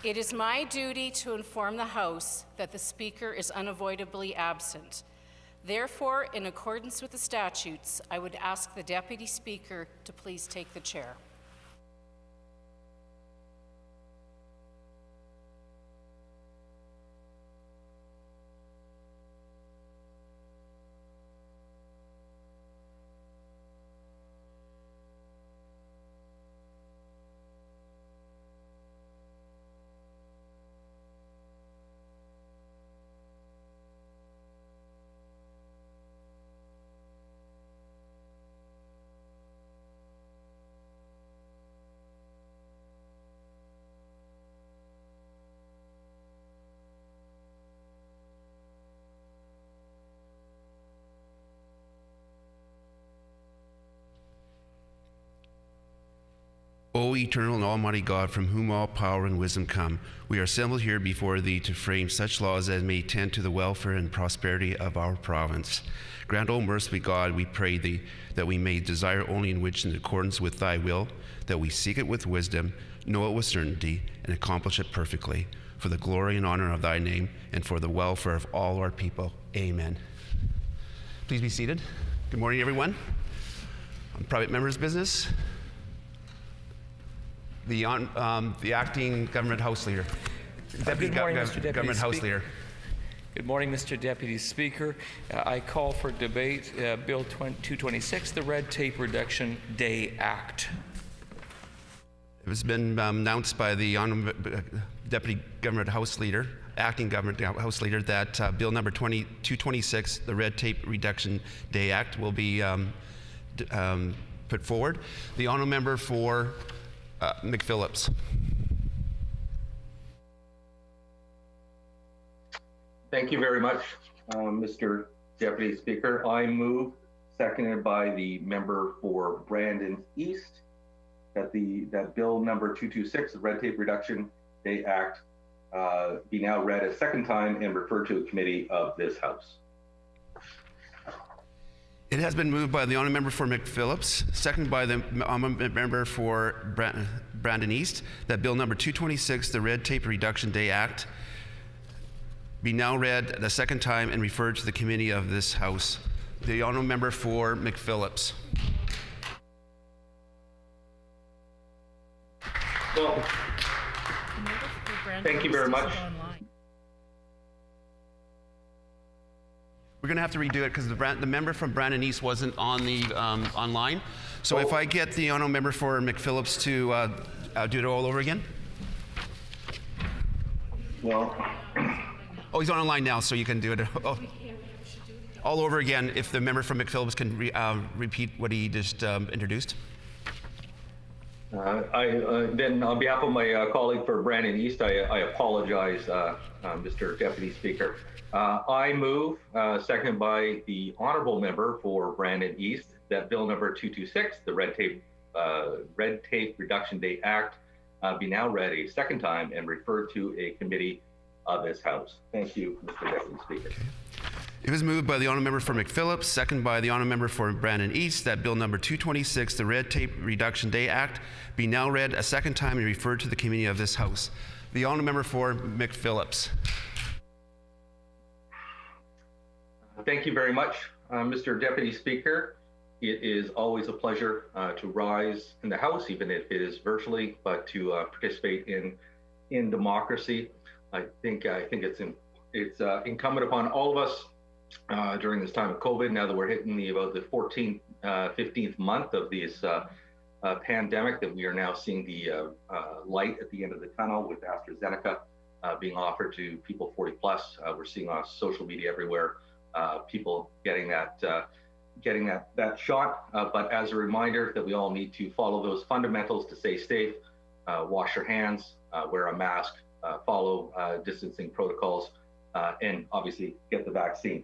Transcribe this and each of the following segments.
It is my duty to inform the House that the Speaker is unavoidably absent. Therefore, in accordance with the statutes, I would ask the Deputy Speaker to please take the chair. O eternal and almighty God, from whom all power and wisdom come, we are assembled here before thee to frame such laws as may tend to the welfare and prosperity of our province. Grant, O merciful God, we pray thee, that we may desire only in which, in accordance with thy will, that we seek it with wisdom, know it with certainty, and accomplish it perfectly, for the glory and honor of thy name, and for the welfare of all our people. Amen. Please be seated. Good morning, everyone. On private members' business. The acting government house leader. Good morning, Mr. Deputy Government House Leader. Good morning, Mr. Deputy Speaker. I call for debate Bill 226, the Red Tape Reduction Day Act. It has been announced by the Deputy Government House Leader, Acting Government House Leader, that Bill number 226, the Red Tape Reduction Day Act, will be put forward. The honourable member for McPhillips. Thank you very much, Mr. Deputy Speaker. I move, seconded by the member for Brandon East, that Bill number 226, the Red Tape Reduction Day Act, be now read a second time and referred to a committee of this House. It has been moved by the honourable member for McPhillips, seconded by the honourable member for Brandon East, that Bill number 226, the Red Tape Reduction Day Act, be now read the second time and referred to the committee of this House. The honourable member for McPhillips. Well, thank you very much. We're going to have to redo it because the member from Brandon East wasn't on the online. So if I get the honourable member for McPhillips to do it all over again. Well, oh, he's on online now, so you can do it all over again if the member from McPhillips can repeat what he just introduced. Then on behalf of my colleague for Brandon East, I apologize, Mr. Deputy Speaker. I move, seconded by the honourable member for Brandon East, that Bill number 226, the Red Tape Reduction Day Act, be now read a second time and referred to a committee of this House. Thank you, Mr. Deputy Speaker. Okay. It was moved by the honourable member for McPhillips, seconded by the honourable member for Brandon East, that Bill number 226, the Red Tape Reduction Day Act, be now read a second time and referred to the committee of this House. The honourable member for McPhillips. Thank you very much, Mr. Deputy Speaker. It is always a pleasure to rise in the House, even if it is virtually, but to participate in democracy. I think it's incumbent upon all of us during this time of COVID, now that we're hitting about the 14th, 15th month of this pandemic, that we are now seeing the light at the end of the tunnel with AstraZeneca being offered to people 40 plus. We're seeing on social media everywhere people getting that shot. But as a reminder that we all need to follow those fundamentals to stay safe, wash your hands, wear a mask, follow distancing protocols, and obviously get the vaccine.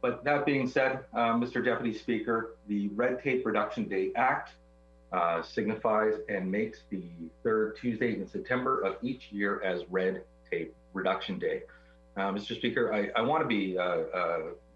But that being said, Mr. Deputy Speaker, the Red Tape Reduction Day Act signifies and makes the third Tuesday in September of each year as Red Tape Reduction Day. Mr. Speaker, I want to be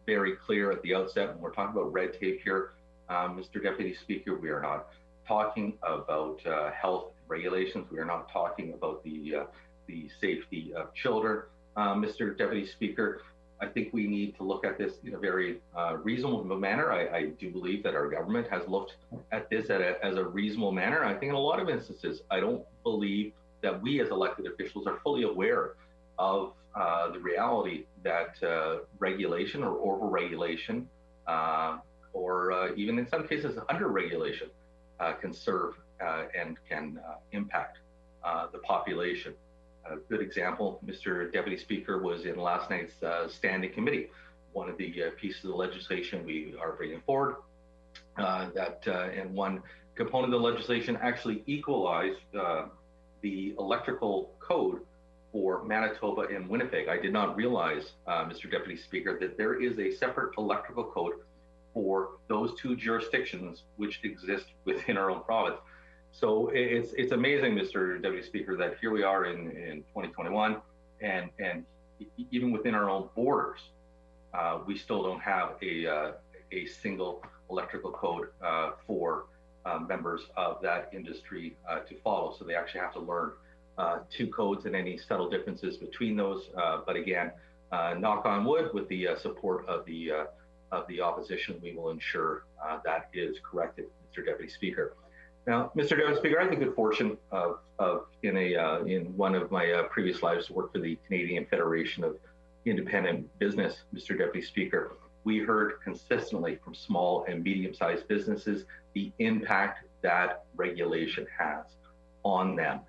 very clear at the outset when we're talking about red tape here. Mr. Deputy Speaker, we are not talking about health regulations. We are not talking about the the safety of children. Mr. Deputy Speaker, I think we need to look at this in a very reasonable manner. I do believe that our government has looked at this as a reasonable manner. I think in a lot of instances, I don't believe that we as elected officials are fully aware of the reality that regulation or over-regulation, or even in some cases under-regulation, can serve and can impact the population. A good example, Mr. Deputy Speaker, was in last night's standing committee. One of the pieces of legislation we are bringing forward, and one component of the legislation actually equalized the electrical code for Manitoba and Winnipeg. I did not realize, Mr. Deputy Speaker, that there is a separate electrical code for those two jurisdictions which exist within our own province. So it's amazing, Mr. Deputy Speaker, that here we are in 2021, and even within our own borders, we still don't have a single electrical code for members of that industry to follow. So they actually have to learn two codes and any subtle differences between those. But again, knock on wood, with the support of the opposition, we will ensure that is corrected, Mr. Deputy Speaker. Now, Mr. Deputy Speaker, I had the good fortune of in one of my previous lives to work for the Canadian Federation of Independent Business, Mr. Deputy Speaker. We heard consistently from small and medium-sized businesses the impact that regulation has on them.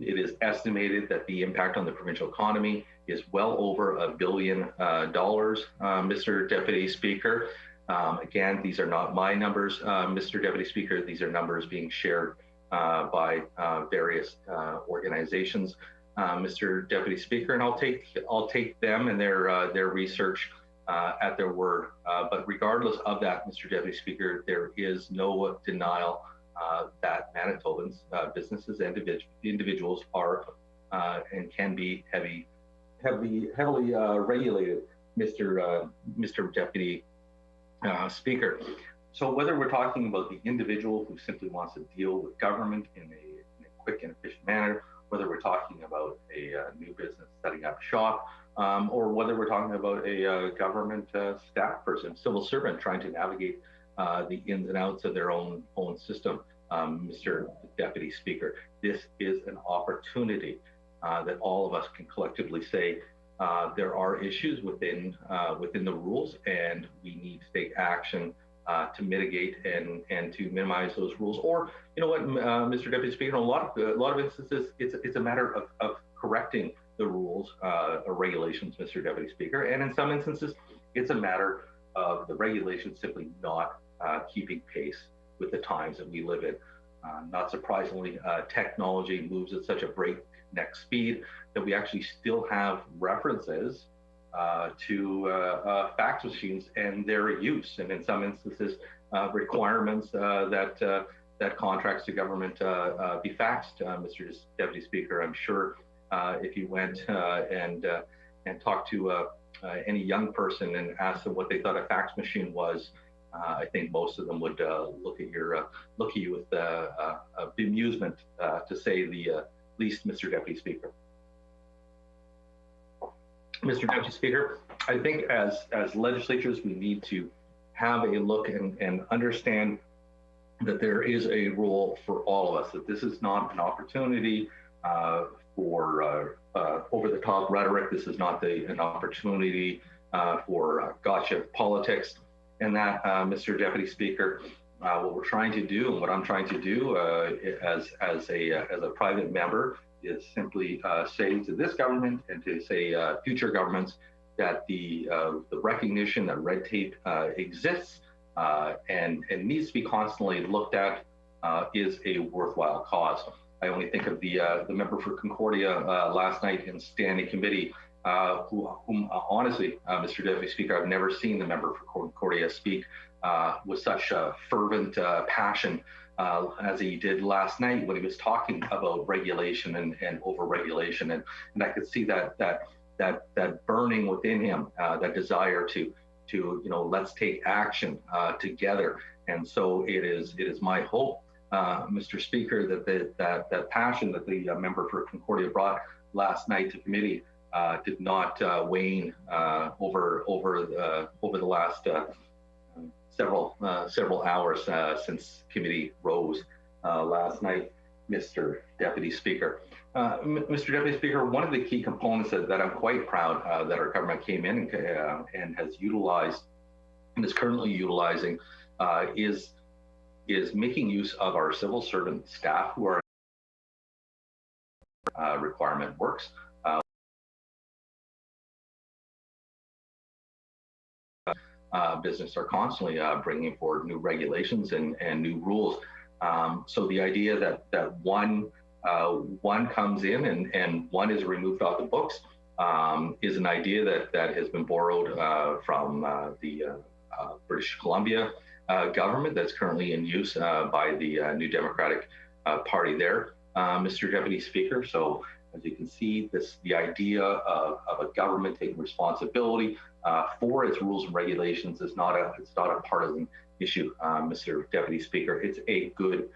It is estimated that the impact on the provincial economy is well over $1 billion, Mr. Deputy Speaker. Again, these are not my numbers, Mr. Deputy Speaker. These are numbers being shared by various organizations, Mr. Deputy Speaker, and I'll take them and their research at their word. But regardless of that, Mr. Deputy Speaker, there is no denial that Manitobans, businesses and individuals are and can be heavily regulated, Mr. Deputy Speaker. So whether we're talking about the individual who simply wants to deal with government in a quick and efficient manner, whether we're talking about a new business setting up shop, or whether we're talking about a government staff person, civil servant trying to navigate the ins and outs of their own system, Mr. Deputy Speaker, this is an opportunity that all of us can collectively say there are issues within the rules, and we need to take action to mitigate and to minimize those rules. Or, you know what, Mr. Deputy Speaker, in a lot of instances, it's a matter of correcting the rules or regulations, Mr. Deputy Speaker, and in some instances, it's a matter of the regulations simply not keeping pace with the times that we live in. Not surprisingly, technology moves at such a breakneck speed that we actually still have references to fax machines and their use, and in some instances, requirements that contracts to government be faxed. Mr. Deputy Speaker, I'm sure if you went and talked to any young person and asked them what they thought a fax machine was, I think most of them would look at you with bemusement, to say the least, Mr. Deputy Speaker. Mr. Deputy Speaker, I think as legislatures, we need to have a look and understand that there is a role for all of us, that this is not an opportunity for over-the-top rhetoric. This is not an opportunity for gotcha politics. And that, Mr. Deputy Speaker, what we're trying to do, and what I'm trying to do as a private member, is simply say to this government and to say future governments that the recognition that red tape exists and needs to be constantly looked at is a worthwhile cause. I only think of the member for Concordia last night in standing committee, whom honestly, Mr. Deputy Speaker, I've never seen the member for Concordia speak with such fervent passion as he did last night when he was talking about regulation and over-regulation, and I could see that burning within him, that desire to let's take action together. And so it is my hope Mr. Speaker, that passion that the member for Concordia brought last night to committee did not wane over the last several hours since committee rose last night, Mr. Deputy Speaker. Mr. Deputy Speaker, one of the key components that I'm quite proud that our government came in and has utilized and is currently utilizing is making use of our civil servant staff who are requirement works. Business are constantly bringing forward new regulations and new rules. So the idea that one comes in and one is removed off the books is an idea that has been borrowed from the British Columbia government that's currently in use by the New Democratic Party there, Mr. Deputy Speaker. So as you can see, the idea of a government taking responsibility for its rules and regulations is not a partisan issue, Mr. Deputy Speaker. It's a good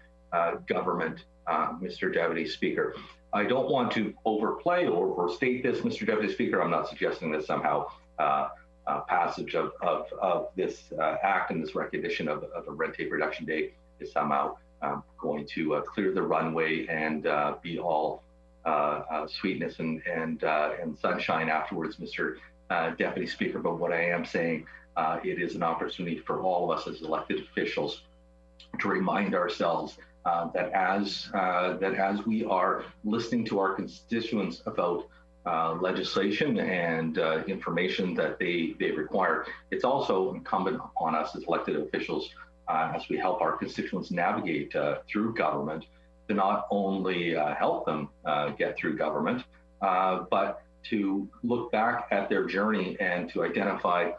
government, Mr. Deputy Speaker. I don't want to overplay or state this, Mr. Deputy Speaker. I'm not suggesting that somehow passage of this act and this recognition of a red tape reduction day is somehow going to clear the runway and be all sweetness and sunshine afterwards, Mr. Deputy Speaker. But what I am saying, it is an opportunity for all of us as elected officials to remind ourselves that as we are listening to our constituents about legislation and information that they require, it's also incumbent upon us as elected officials as we help our constituents navigate through government to not only help them get through government, but to look back at their journey and to identify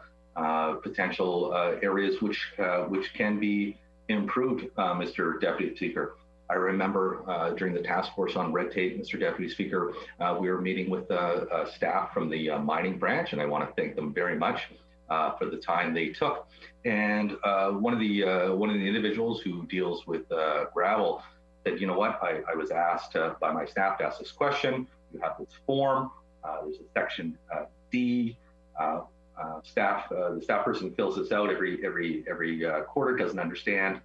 potential areas which can be improved, Mr. Deputy Speaker. I remember during the task force on red tape, Mr. Deputy Speaker, we were meeting with staff from the mining branch, and I want to thank them very much for the time they took. And one of the individuals who deals with gravel said, you know what, I was asked by my staff to ask this question. You have this form. There's a section D. The staff person fills this out every quarter. Doesn't understand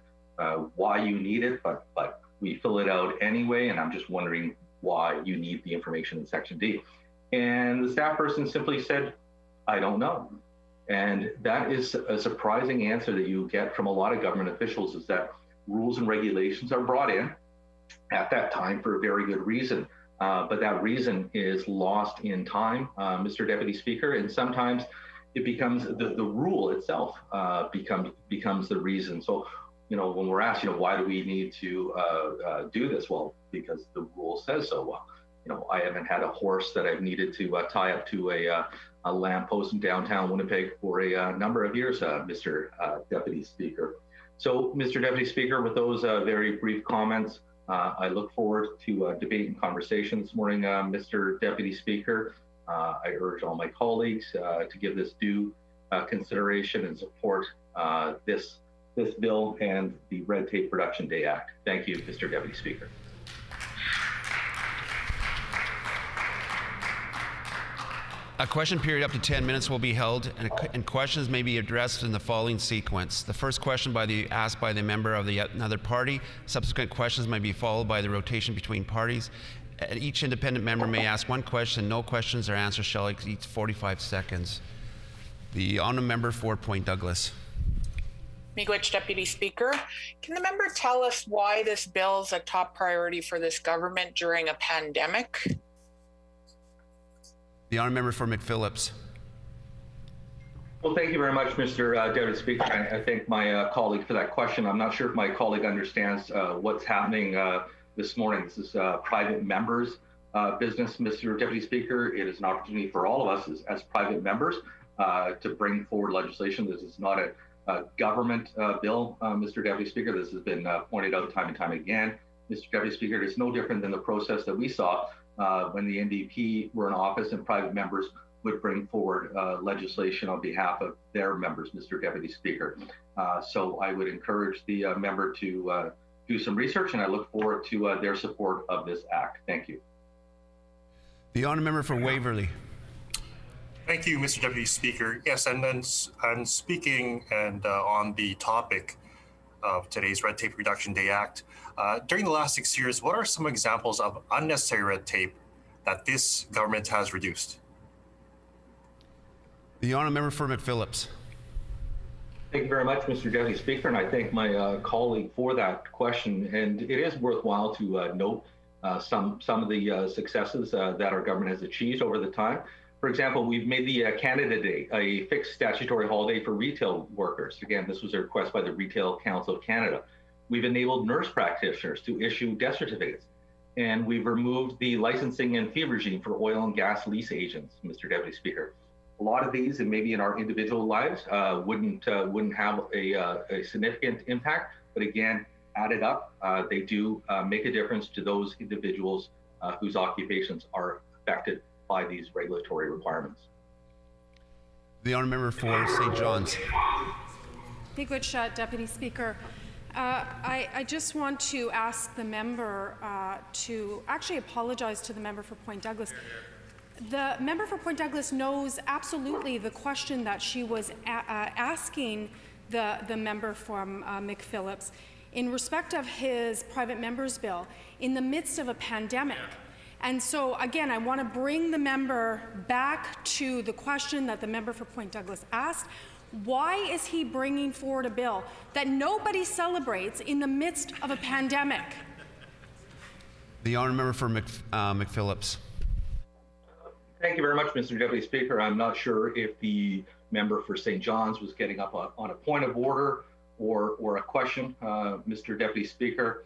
why you need it, but we fill it out anyway. And I'm just wondering why you need the information in section D. And the staff person simply said, I don't know. And that is a surprising answer that you get from a lot of government officials, is that rules and regulations are brought in at that time for a very good reason. But that reason is lost in time, Mr. Deputy Speaker, and sometimes it becomes the rule itself becomes the reason. So, you know, when we're asked, you know, why do we need to do this? Well, because the rule says so. Well, you know, I haven't had a horse that I've needed to tie up to a lamppost in downtown Winnipeg for a number of years, Mr. Deputy Speaker. So, Mr. Deputy Speaker, with those very brief comments, I look forward to debate and conversation this morning, Mr. Deputy Speaker. I urge all my colleagues to give this due consideration and support this bill and the Red Tape Reduction Day Act. Thank you, Mr. Deputy Speaker. A question period up to 10 minutes will be held, and questions may be addressed in the following sequence. The first question asked by the member of the another party. Subsequent questions may be followed by the rotation between parties. And each independent member may ask one question. No questions or answers shall exceed 45 seconds. The honourable member for Point Douglas. Miigwech, Deputy Speaker. Can the member tell us why this bill is a top priority for this government during a pandemic? The honourable member for McPhillips. Well, thank you very much, Mr. Deputy Speaker. I thank my colleague for that question. I'm not sure if my colleague understands what's happening this morning. This is private members' business, Mr. Deputy Speaker. It is an opportunity for all of us as private members to bring forward legislation. This is not a government bill, Mr. Deputy Speaker. This has been pointed out time and time again. Mr. Deputy Speaker, it is no different than the process that we saw when the NDP were in office and private members would bring forward legislation on behalf of their members, Mr. Deputy Speaker. So I would encourage the member to do some research, and I look forward to their support of this act. Thank you. The honourable member for Waverley. Thank you, Mr. Deputy Speaker. Yes, and then I'm speaking on the topic of today's Red Tape Reduction Day Act. During the last 6 years, what are some examples of unnecessary red tape that this government has reduced? The honourable member for McPhillips. Thank you very much, Mr. Deputy Speaker, and I thank my colleague for that question. And it is worthwhile to note some of the successes that our government has achieved over the time. For example, we've made the Canada Day a fixed statutory holiday for retail workers. Again, this was a request by the Retail Council of Canada. We've enabled nurse practitioners to issue death certificates. And we've removed the licensing and fee regime for oil and gas lease agents, Mr. Deputy Speaker. A lot of these, and maybe in our individual lives, wouldn't have a significant impact, but again, added up, they do make a difference to those individuals whose occupations are affected by these regulatory requirements. The honourable member for St. John's. Miigwech, Deputy Speaker. I just want to ask the member to actually apologize to the member for Point Douglas. The member for Point Douglas knows absolutely the question that she was asking the member from McPhillips in respect of his private members bill in the midst of a pandemic. And so again, I want to bring the member back to the question that the member for Point Douglas asked. Why is he bringing forward a bill that nobody celebrates in the midst of a pandemic? The honourable member for McPhillips. Thank you very much, Mr. Deputy Speaker. I'm not sure if the member for St. John's was getting up on a point of order or a question, Mr. Deputy Speaker.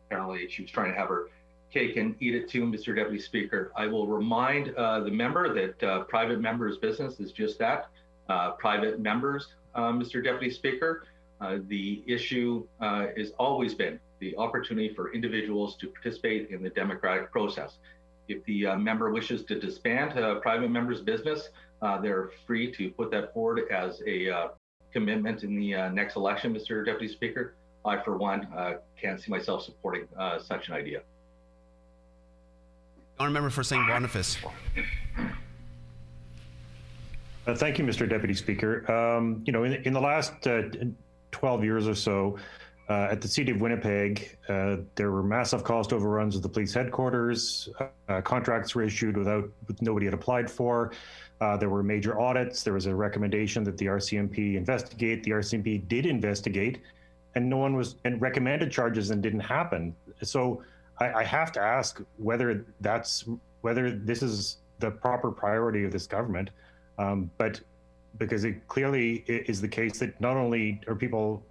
Apparently she was trying to have her cake and eat it too, Mr. Deputy Speaker. I will remind the member that private members' business is just that, private members, Mr. Deputy Speaker. The issue has always been the opportunity for individuals to participate in the democratic process. If the member wishes to disband private members' business, they're free to put that forward as a commitment in the next election, Mr. Deputy Speaker. I, for one, can't see myself supporting such an idea. Honourable member for St. Boniface. Thank you, Mr. Deputy Speaker. You know, in the last 12 years or so, at the City of Winnipeg, there were massive cost overruns of the police headquarters. Contracts were issued with nobody had applied for. There were major audits. There was a recommendation that the RCMP investigate. The RCMP did investigate, and no one was and recommended charges and didn't happen. So I have to ask whether this is the proper priority of this government, but because it clearly is the case that not only are people.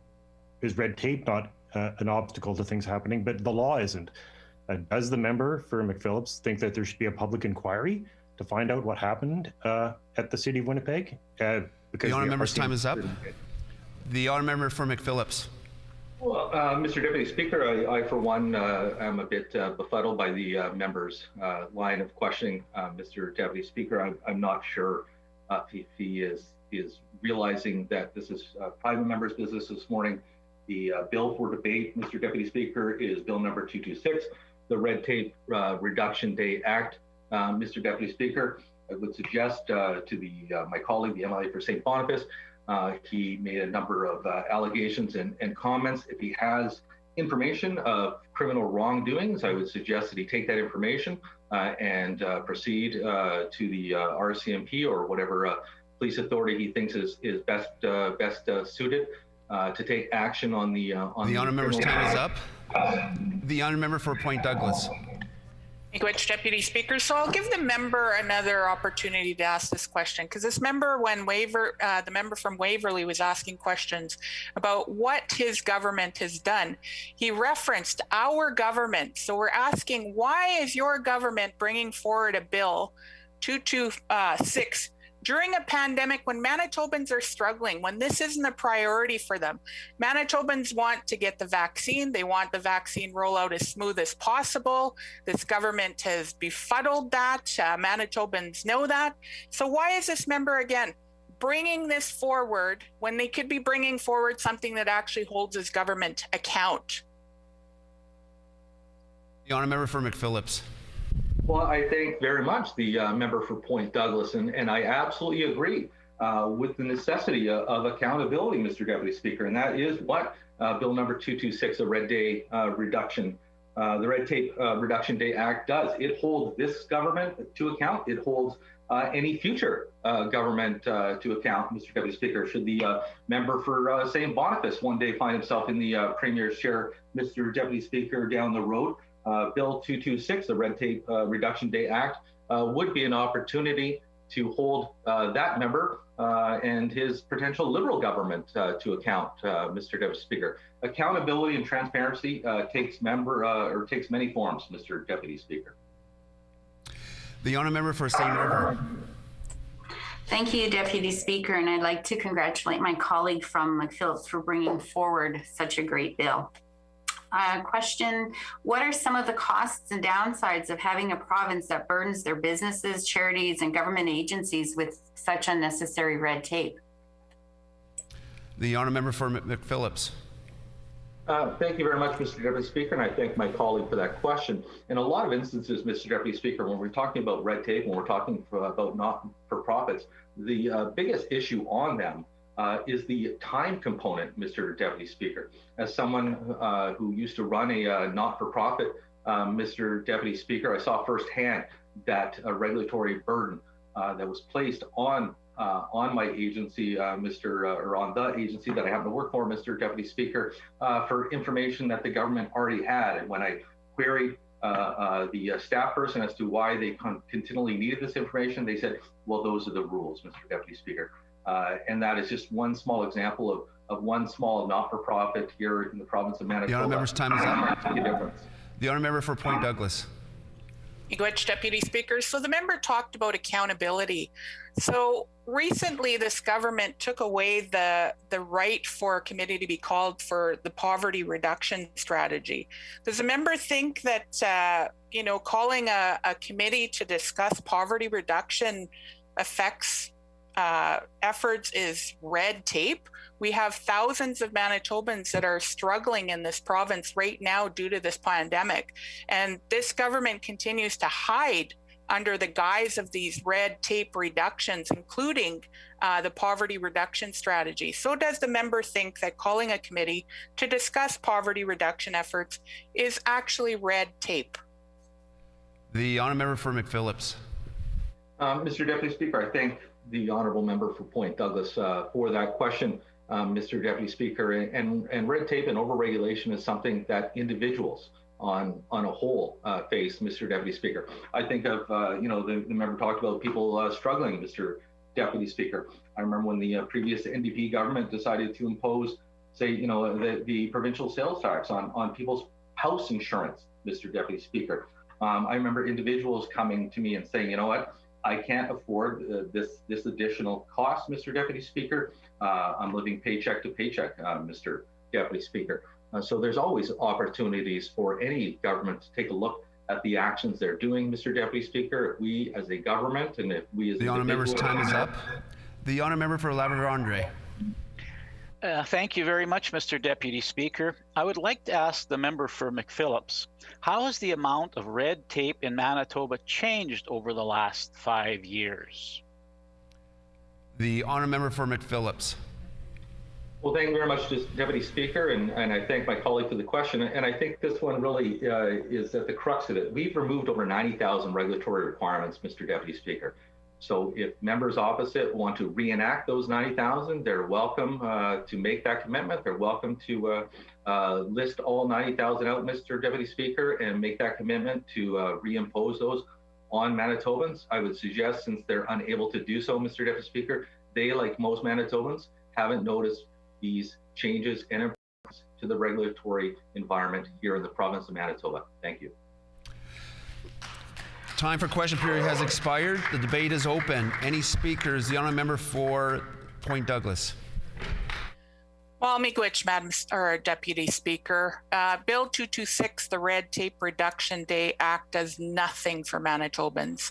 Is red tape not an obstacle to things happening, but the law isn't? Does the member for McPhillips think that there should be a public inquiry to find out what happened at the City of Winnipeg? Because the honourable member's time is up. The honourable member for McPhillips. Well, Mr. Deputy Speaker, I for one, am a bit befuddled by the member's line of questioning, Mr. Deputy Speaker. I'm not sure if he is realizing that this is private members' business this morning. The bill for debate, Mr. Deputy Speaker, is Bill number 226, the Red Tape Reduction Day Act. Mr. Deputy Speaker, I would suggest to my colleague, the MLA for St. Boniface, he made a number of allegations and comments. If he has information of criminal wrongdoings, I would suggest that he take that information and proceed to the RCMP or whatever police authority he thinks is best suited to take action on the honourable member's time is up. The honourable member for Point Douglas. Miigwech, Deputy Speaker. So I'll give the member another opportunity to ask this question, because this member, when the member from Waverley was asking questions about what his government has done, he referenced our government. So we're asking, why is your government bringing forward a bill 226 during a pandemic when Manitobans are struggling, when this isn't a priority for them? Manitobans want to get the vaccine. They want the vaccine rollout as smooth as possible. This government has befuddled that. Manitobans know that. So why is this member, again, bringing this forward when they could be bringing forward something that actually holds his government account The honourable member for McPhillips. Well, I thank very much the member for Point Douglas, and I absolutely agree with the necessity of accountability, Mr. Deputy Speaker, and that is what Bill number 226, the Red Day Reduction, the Red Tape Reduction Day Act does. It holds this government to account. It holds any future government to account, Mr. Deputy Speaker. Should the member for St. Boniface one day find himself in the Premier's chair, Mr. Deputy Speaker, down the road, Bill 226, the Red Tape Reduction Day Act, would be an opportunity to hold that member and his potential Liberal government to account, Mr. Deputy Speaker. Accountability and transparency takes many forms, Mr. Deputy Speaker. The honourable member for St. River. Thank you, Deputy Speaker, and I'd like to congratulate my colleague from McPhillips for bringing forward such a great bill. Question, what are some of the costs and downsides of having a province that burdens their businesses, charities, and government agencies with such unnecessary red tape? The honourable member for McPhillips. Thank you very much, Mr. Deputy Speaker, and I thank my colleague for that question. In a lot of instances, Mr. Deputy Speaker, when we're talking about red tape, when we're talking about not-for-profits, the biggest issue on them is the time component, Mr. Deputy Speaker. As someone who used to run a not-for-profit, Mr. Deputy Speaker, I saw firsthand that regulatory burden that was placed on my agency, on the agency that I happen to work for, Mr. Deputy Speaker, for information that the government already had. And when I queried the staff person as to why they continually needed this information, they said, well, those are the rules, Mr. Deputy Speaker. And that is just one small example of one small not-for-profit here in the province of Manitoba. The honourable member's time is up. Make a difference. The honourable member for Point Douglas. Miigwech, Deputy Speaker. So the member talked about accountability. So recently, this government took away the right for a committee to be called for the poverty reduction strategy. Does the member think that calling a committee to discuss poverty reduction affects efforts is red tape? We have thousands of Manitobans that are struggling in this province right now due to this pandemic. And this government continues to hide under the guise of these red tape reductions, including the poverty reduction strategy. So does the member think that calling a committee to discuss poverty reduction efforts is actually red tape? The honourable member for McPhillips. Mr. Deputy Speaker, I thank the honourable member for Point Douglas for that question, Mr. Deputy Speaker. And red tape and overregulation is something that individuals on a whole face, Mr. Deputy Speaker. I think of, the member talked about people struggling, Mr. Deputy Speaker. I remember when the previous NDP government decided to impose, say, the provincial sales tax on people's house insurance, Mr. Deputy Speaker. I remember individuals coming to me and saying, you know what, I can't afford this additional cost, Mr. Deputy Speaker. I'm living paycheck to paycheck, Mr. Deputy Speaker. So there's always opportunities for any government to take a look at the actions they're doing, Mr. Deputy Speaker. If we as a government and if we as the honourable member's time is up. The honourable member for Labrador Andre. Thank you very much, Mr. Deputy Speaker. I would like to ask the member for McPhillips, how has the amount of red tape in Manitoba changed over the last 5 years? The honourable member for McPhillips. Well, thank you very much, Deputy Speaker, and I thank my colleague for the question. And I think this one really is at the crux of it. We've removed over 90,000 regulatory requirements, Mr. Deputy Speaker. So if members opposite want to reenact those 90,000, they're welcome to make that commitment. They're welcome to list all 90,000 out, Mr. Deputy Speaker, and make that commitment to reimpose those on Manitobans. I would suggest, since they're unable to do so, Mr. Deputy Speaker, they, like most Manitobans, haven't noticed these changes and improvements to the regulatory environment here in the province of Manitoba. Thank you. Time for question period has expired. The debate is open. Any speakers? The honourable member for Point Douglas. Well, miigwech, Deputy Speaker. Bill 226, the Red Tape Reduction Day Act, does nothing for Manitobans.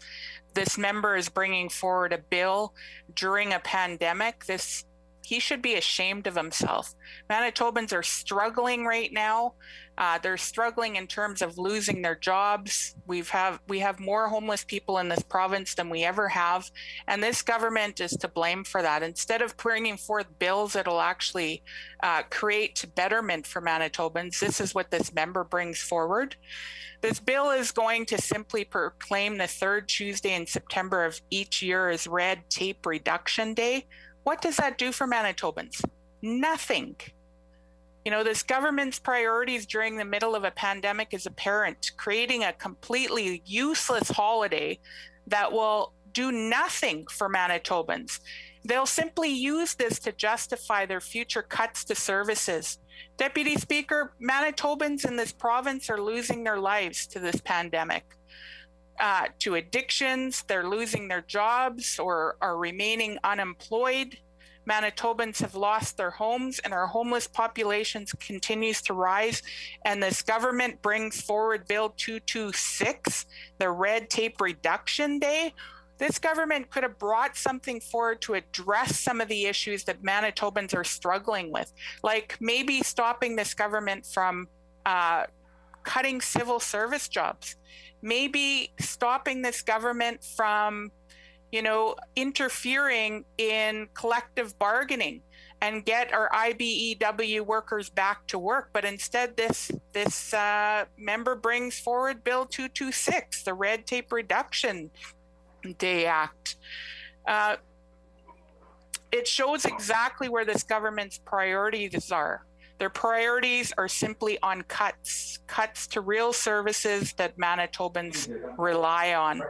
This member is bringing forward a bill during a pandemic. This he should be ashamed of himself. Manitobans are struggling right now. They're struggling in terms of losing their jobs. We have more homeless people in this province than we ever have, and this government is to blame for that. Instead of bringing forth bills that'll actually create betterment for Manitobans, this is what this member brings forward. This bill is going to simply proclaim the third Tuesday in September of each year as Red Tape Reduction Day. What does that do for Manitobans? Nothing. You know, this government's priorities during the middle of a pandemic is apparent, creating a completely useless holiday that will do nothing for Manitobans. They'll simply use this to justify their future cuts to services. Deputy Speaker, Manitobans in this province are losing their lives to this pandemic. To addictions, they're losing their jobs or are remaining unemployed. Manitobans have lost their homes and our homeless population continues to rise. And this government brings forward Bill 226, the Red Tape Reduction Day. This government could have brought something forward to address some of the issues that Manitobans are struggling with, like maybe stopping this government from cutting civil service jobs, maybe stopping this government from, you know, interfering in collective bargaining and get our IBEW workers back to work. But instead, this member brings forward Bill 226, the Red Tape Reduction Day Act. It shows exactly where this government's priorities are. Their priorities are simply on cuts to real services that Manitobans rely on.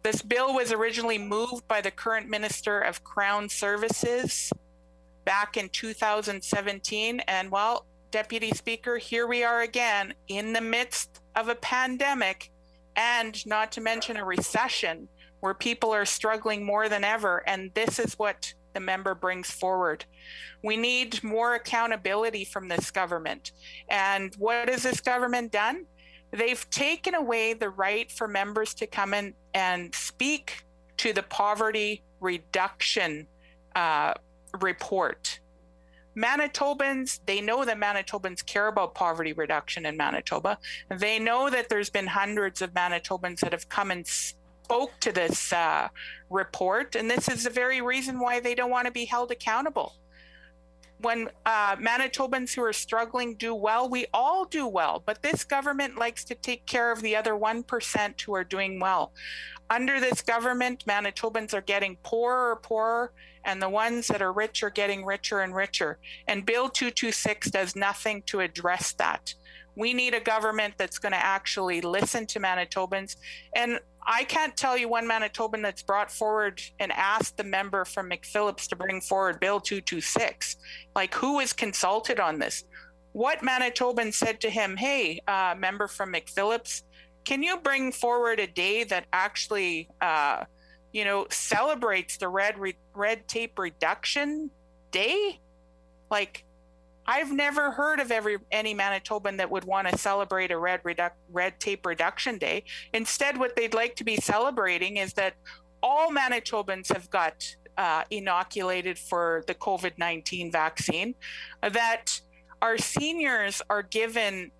This bill was originally moved by the current Minister of Crown Services back in 2017. And well, Deputy Speaker, here we are again in the midst of a pandemic and not to mention a recession where people are struggling more than ever. And this is what the member brings forward. We need more accountability from this government. And what has this government done? They've taken away the right for members to come in and speak to the poverty reduction report. Manitobans, they know that Manitobans care about poverty reduction in Manitoba. They know that there's been hundreds of Manitobans that have come and spoke to this report, and this is the very reason why they don't want to be held accountable. When Manitobans who are struggling do well, we all do well, but this government likes to take care of the other 1% who are doing well. Under this government, Manitobans are getting poorer, and the ones that are rich are getting richer and richer. And Bill 226 does nothing to address that. We need a government that's going to actually listen to Manitobans. And I can't tell you one Manitoban that's brought forward and asked the member from McPhillips to bring forward Bill 226. Like, who was consulted on this? What Manitoban said to him, hey, member from McPhillips, can you bring forward a day that actually, celebrates the red tape reduction day? Like, I've never heard of any Manitoban that would want to celebrate a red tape reduction day. Instead, what they'd like to be celebrating is that all Manitobans have got inoculated for the COVID-19 vaccine, that our seniors are given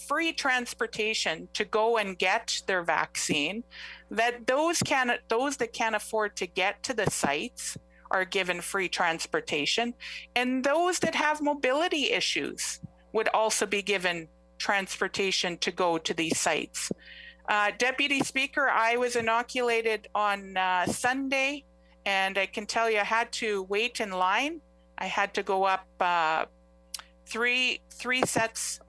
free transportation to go and get their vaccine, that those that can't afford to get to the sites are given free transportation, and those that have mobility issues would also be given transportation to go to these sites. Deputy Speaker, I was inoculated on Sunday, and I can tell you I had to wait in line. I had to go up two sets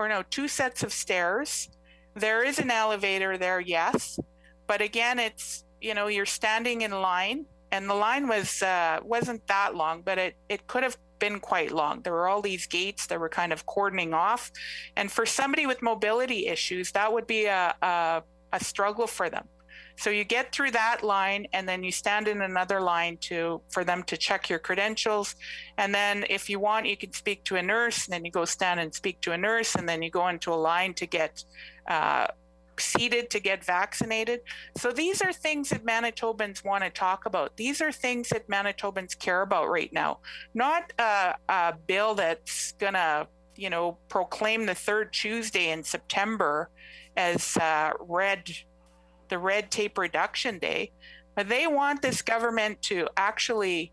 of stairs. There is an elevator there, yes, but again, it's, you're standing in line. And the line wasn't that long, but it could have been quite long. There were all these gates that were kind of cordoning off. And for somebody with mobility issues, that would be a struggle for them. So you get through that line, and then you stand in another line for them to check your credentials. And then if you want, you can speak to a nurse, and then you go stand and speak to a nurse, and then you go into a line to get seated to get vaccinated. So these are things that Manitobans want to talk about. These are things that Manitobans care about right now, not a bill that's going to, proclaim the third Tuesday in September as the red tape reduction day. But they want this government to actually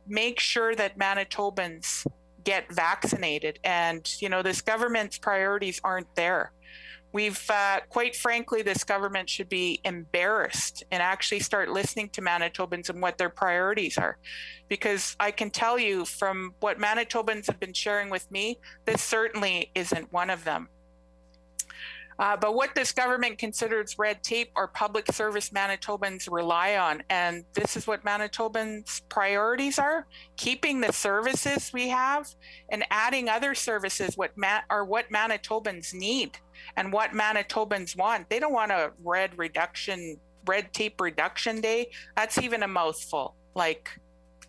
make sure that Manitobans get vaccinated. And, this government's priorities aren't there. We've, quite frankly, this government should be embarrassed and actually start listening to Manitobans and what their priorities are. Because I can tell you from what Manitobans have been sharing with me, this certainly isn't one of them. But what this government considers red tape are public service Manitobans rely on. And this is what Manitobans' priorities are: keeping the services we have and adding other services what Manitobans need and what Manitobans want. They don't want a red tape reduction day. That's even a mouthful. Like,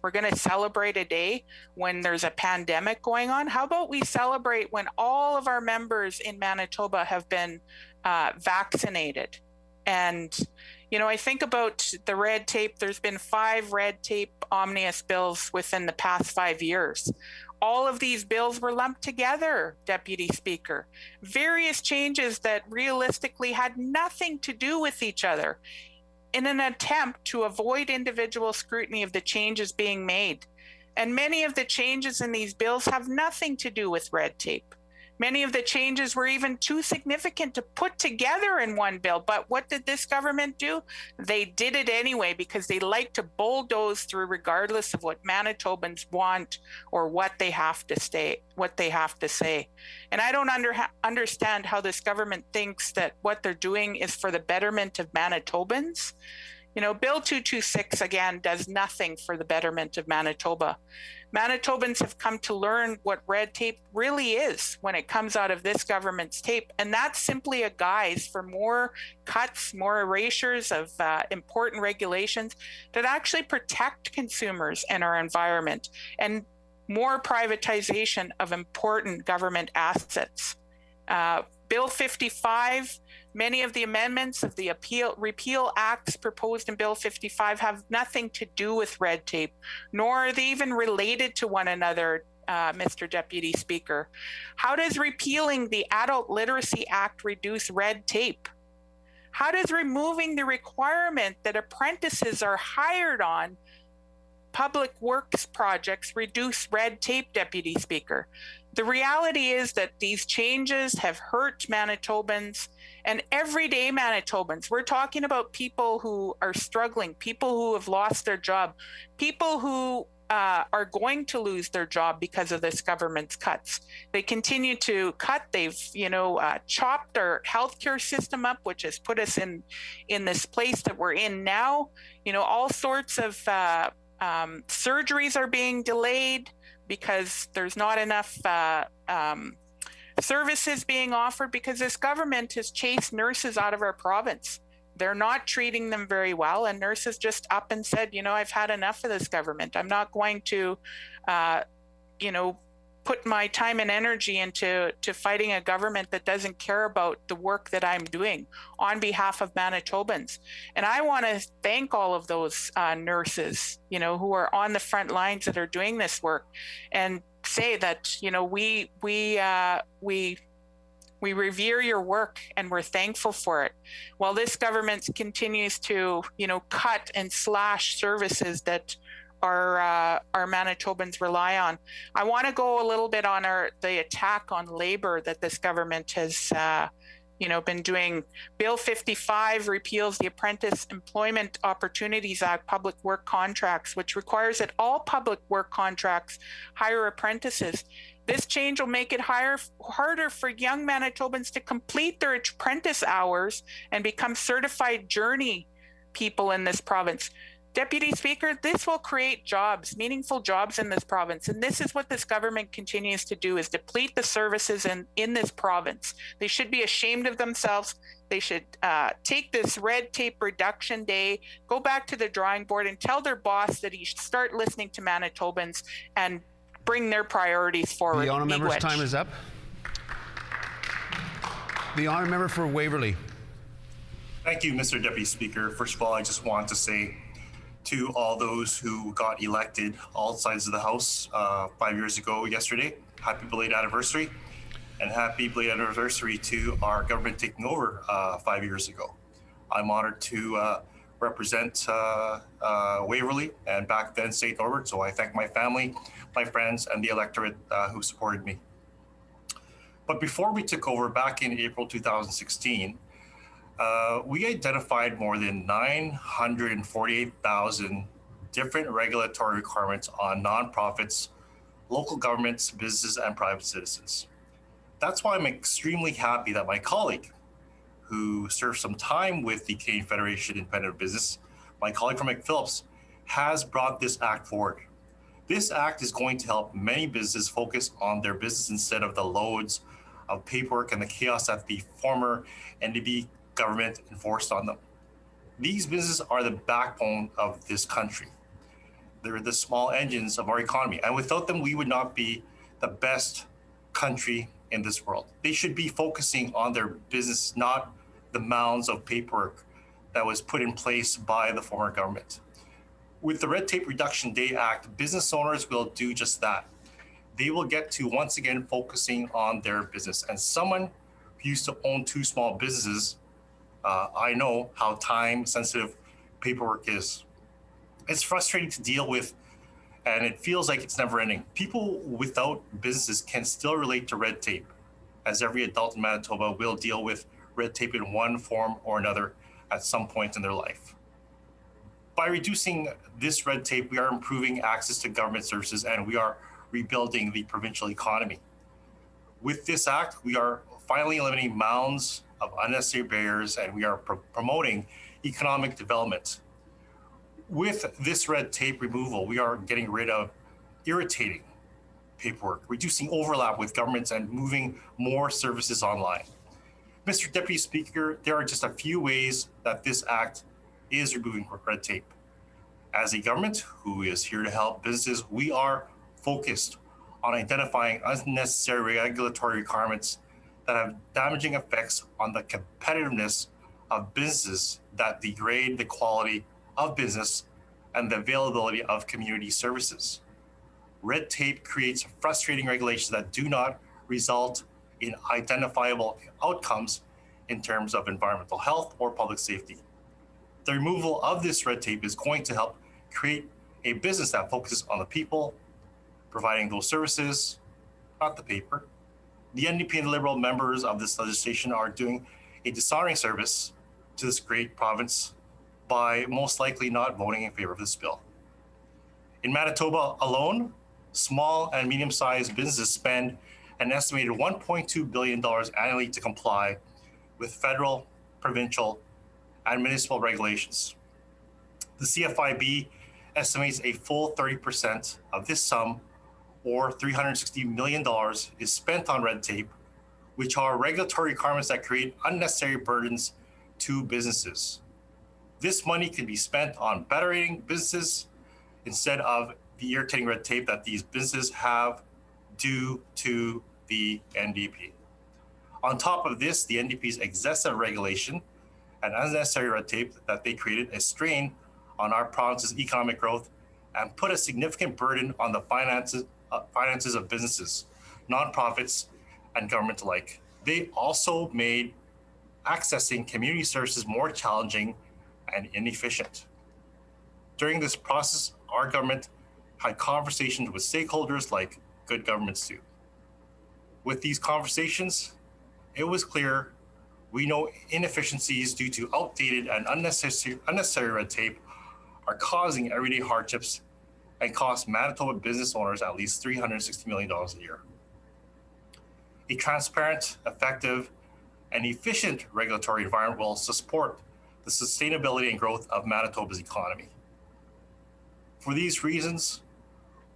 we're going to celebrate a day when there's a pandemic going on. How about we celebrate when all of our members in Manitoba have been vaccinated? And, I think about the red tape. There's been 5 red tape omnibus bills within the past 5 years. All of these bills were lumped together, Deputy Speaker. Various changes that realistically had nothing to do with each other, in an attempt to avoid individual scrutiny of the changes being made. And many of the changes in these bills have nothing to do with red tape. Many of the changes were even too significant to put together in one bill. But what did this government do? They did it anyway because they like to bulldoze through regardless of what Manitobans want or what they have to say. And I don't understand how this government thinks that what they're doing is for the betterment of Manitobans. Bill 226, again, does nothing for the betterment of Manitoba. Manitobans have come to learn what red tape really is when it comes out of this government's tape. And that's simply a guise for more cuts, more erasures of important regulations that actually protect consumers and our environment, and more privatization of important government assets. Bill 55, many of the amendments of the repeal acts proposed in Bill 55 have nothing to do with red tape, nor are they even related to one another, Mr. Deputy Speaker. How does repealing the Adult Literacy Act reduce red tape? How does removing the requirement that apprentices are hired on public works projects reduce red tape, Deputy Speaker? The reality is that these changes have hurt Manitobans and everyday Manitobans. We're talking about people who are struggling, people who have lost their job, people who are going to lose their job because of this government's cuts. They continue to cut. They've, chopped our healthcare system up, which has put us in this place that we're in now. All sorts of surgeries are being delayed because there's not enough services being offered, because this government has chased nurses out of our province. They're not treating them very well, and nurses just up and said, I've had enough of this government. I'm not going to, put my time and energy into fighting a government that doesn't care about the work that I'm doing on behalf of Manitobans. And I want to thank all of those nurses, who are on the front lines that are doing this work, and say that, we revere your work and we're thankful for it. While this government continues to, cut and slash services that our Manitobans rely on. I want to go a little bit on the attack on labor that this government has been doing. Bill 55 repeals the Apprentice Employment Opportunities Act public work contracts, which requires that all public work contracts hire apprentices. This change will make it harder for young Manitobans to complete their apprentice hours and become certified journey people in this province. Deputy Speaker, this will create jobs, meaningful jobs in this province. And this is what this government continues to do, is deplete the services in this province. They should be ashamed of themselves. They should take this red tape reduction day, go back to the drawing board and tell their boss that he should start listening to Manitobans and bring their priorities forward. The honourable member's time is up. The honourable member for Waverley. Thank you, Mr. Deputy Speaker. First of all, I just want to say to all those who got elected, all sides of the House 5 years ago yesterday, happy belated anniversary, and happy belated anniversary to our government taking over 5 years ago. I'm honored to represent Waverly and back then St. Norbert, so I thank my family, my friends, and the electorate who supported me. But before we took over back in April 2016, we identified more than 948,000 different regulatory requirements on nonprofits, local governments, businesses, and private citizens. That's why I'm extremely happy that my colleague, who served some time with the Canadian Federation Independent of Business, my colleague from McPhillips, has brought this act forward. This act is going to help many businesses focus on their business instead of the loads of paperwork and the chaos that the former NDP government enforced on them. These businesses are the backbone of this country. They're the small engines of our economy. And without them, we would not be the best country in this world. They should be focusing on their business, not the mounds of paperwork that was put in place by the former government. With the Red Tape Reduction Day Act, business owners will do just that. They will get to once again focusing on their business. And someone who used to own 2 small businesses, I know how time-sensitive paperwork is. It's frustrating to deal with, and it feels like it's never ending. People without businesses can still relate to red tape, as every adult in Manitoba will deal with red tape in one form or another at some point in their life. By reducing this red tape, we are improving access to government services, and we are rebuilding the provincial economy. With this act, we are finally eliminating mounds of unnecessary barriers, and we are promoting economic development. With this red tape removal, we are getting rid of irritating paperwork, reducing overlap with governments, and moving more services online. Mr. Deputy Speaker, there are just a few ways that this act is removing red tape. As a government who is here to help businesses, we are focused on identifying unnecessary regulatory requirements that have damaging effects on the competitiveness of businesses that degrade the quality of business and the availability of community services. Red tape creates frustrating regulations that do not result in identifiable outcomes in terms of environmental health or public safety. The removal of this red tape is going to help create a business that focuses on the people, providing those services, not the paper. The NDP and Liberal members of this legislation are doing a dishonoring service to this great province by most likely not voting in favor of this bill. In Manitoba alone, small and medium-sized businesses spend an estimated $1.2 billion annually to comply with federal, provincial, and municipal regulations. The CFIB estimates a full 30% of this sum, or $360 million, is spent on red tape, which are regulatory requirements that create unnecessary burdens to businesses. This money can be spent on bettering businesses instead of the irritating red tape that these businesses have due to the NDP. On top of this, the NDP's excessive regulation and unnecessary red tape that they created a strain on our province's economic growth and put a significant burden on the finances of businesses, nonprofits, and government alike. They also made accessing community services more challenging and inefficient. During this process, our government had conversations with stakeholders like good governments do. With these conversations, it was clear we know inefficiencies due to outdated and unnecessary red tape are causing everyday hardships and cost Manitoba business owners at least $360 million a year. A transparent, effective, and efficient regulatory environment will support the sustainability and growth of Manitoba's economy. For these reasons,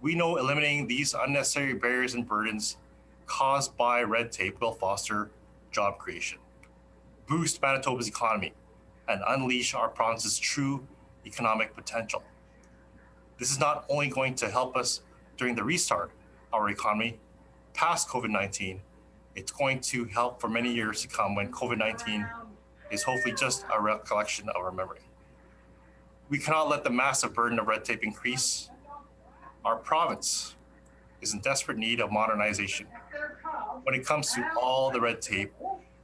we know eliminating these unnecessary barriers and burdens caused by red tape will foster job creation, boost Manitoba's economy, and unleash our province's true economic potential. This is not only going to help us during the restart of our economy past COVID-19, it's going to help for many years to come when COVID-19 is hopefully just a recollection of our memory. We cannot let the massive burden of red tape increase. Our province is in desperate need of modernization when it comes to all the red tape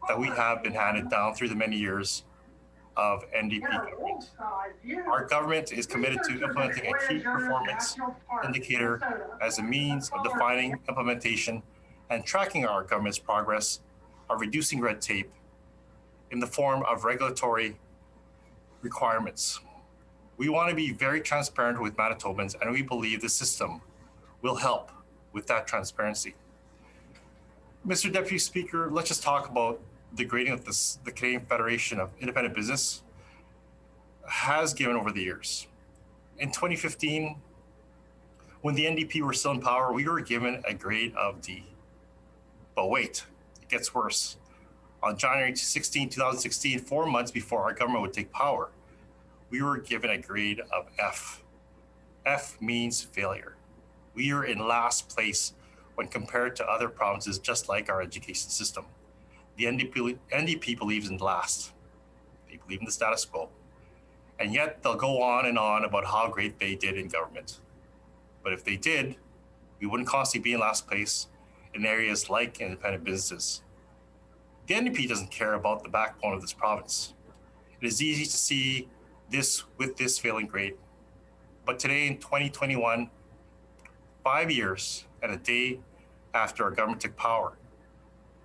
that we have been handed down through the many years of NDP government. Our government is committed to implementing a key performance indicator as a means of defining implementation and tracking our government's progress of reducing red tape in the form of regulatory requirements. We want to be very transparent with Manitobans, and we believe the system will help with that transparency. Mr. Deputy Speaker, let's just talk about the grading of the Canadian Federation of Independent Business has given over the years. In 2015, when the NDP were still in power, we were given a grade of D. But wait, it gets worse. On January 16, 2016, 4 months before our government would take power, we were given a grade of F. F means failure. We are in last place when compared to other provinces just like our education system. The NDP believes in last. They believe in the status quo. And yet they'll go on and on about how great they did in government. But if they did, we wouldn't constantly be in last place in areas like independent businesses. The NDP doesn't care about the backbone of this province. It is easy to see this with this failing grade. But today in 2021, 5 years and a day after our government took power,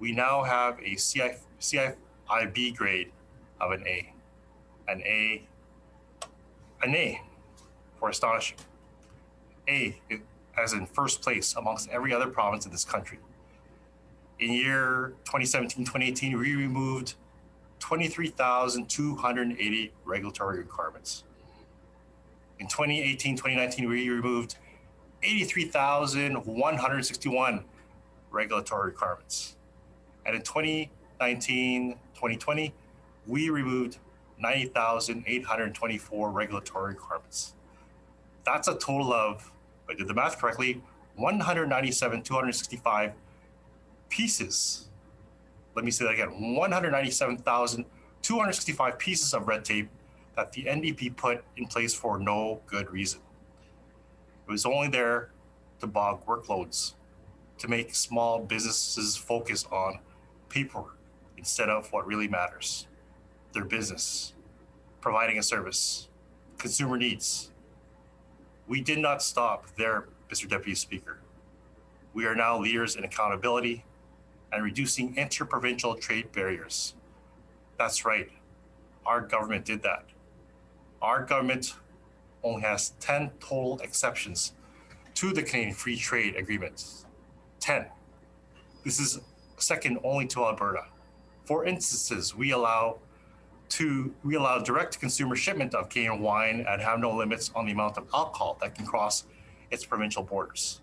we now have a CIB grade of an A. An A for astonishing. A as in first place amongst every other province in this country. In year 2017-2018, we removed 23,280 regulatory requirements. In 2018-2019, we removed 83,161 regulatory requirements. And in 2019-2020, we removed 90,824 regulatory requirements. That's a total of, if I did the math correctly, 197,265 pieces. Let me say that again, 197,265 pieces of red tape that the NDP put in place for no good reason. It was only there to bog workloads, to make small businesses focus on paperwork instead of what really matters, their business, providing a service, consumer needs. We did not stop there, Mr. Deputy Speaker. We are now leaders in accountability and reducing interprovincial trade barriers. That's right, our government did that. Our government only has 10 total exceptions to the Canadian Free Trade Agreement. 10. This is second only to Alberta. For instances, we allow direct-to-consumer shipment of Canadian wine and have no limits on the amount of alcohol that can cross its provincial borders.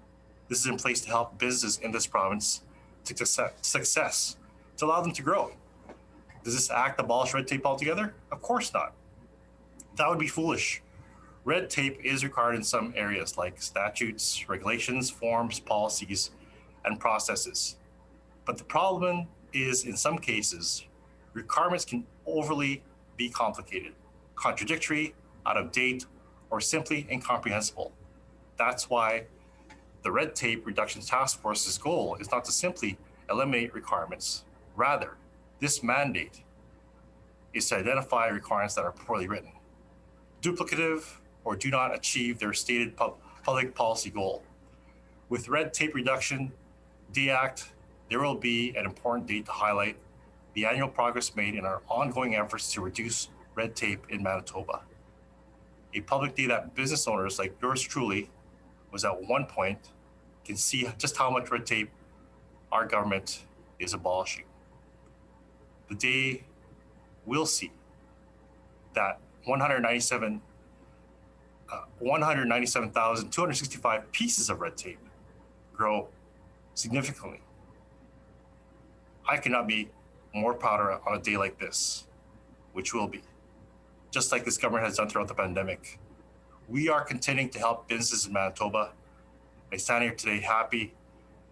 This is in place to help businesses in this province to success, to allow them to grow. Does this act abolish red tape altogether? Of course not. That would be foolish. Red tape is required in some areas like statutes, regulations, forms, policies, and processes. But the problem is, in some cases, requirements can overly be complicated, contradictory, out of date, or simply incomprehensible. That's why the Red Tape Reduction Task Force's goal is not to simply eliminate requirements. Rather, this mandate is to identify requirements that are poorly written, duplicative, or do not achieve their stated public policy goal. With Red Tape Reduction Day Act, there will be an important date to highlight the annual progress made in our ongoing efforts to reduce red tape in Manitoba. A public day that business owners like yours truly was at one point can see just how much red tape our government is abolishing. The day will see that 197,265 pieces of red tape grow significantly. I cannot be more prouder on a day like this, which will be, just like this government has done throughout the pandemic. We are continuing to help businesses in Manitoba. I stand here today happy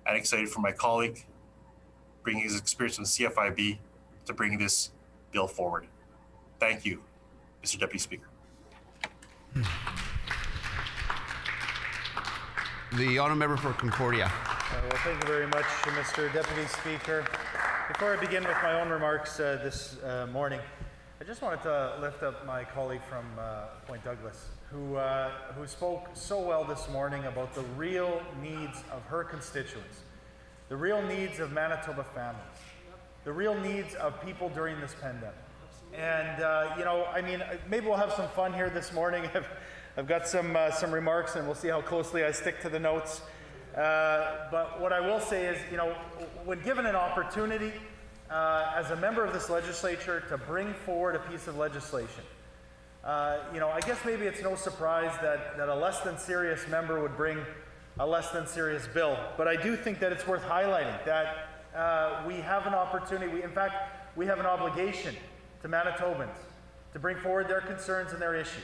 and excited for my colleague bringing his experience from CFIB to bring this bill forward. Thank you, Mr. Deputy Speaker. The honourable member for Concordia. Well, thank you very much, Mr. Deputy Speaker. Before I begin with my own remarks this morning, I just wanted to lift up my colleague from Point Douglas, who spoke so well this morning about the real needs of her constituents, the real needs of Manitoba families, the real needs of people during this pandemic. And, you know, I mean, maybe we'll have some fun here this morning. I've got some remarks, and we'll see how closely I stick to the notes. But what I will say is, you know, when given an opportunity as a member of this legislature to bring forward a piece of legislation, you know, I guess maybe it's no surprise that a less than serious member would bring a less than serious bill. But I do think that it's worth highlighting that we have an opportunity, in fact, we have an obligation to Manitobans to bring forward their concerns and their issues.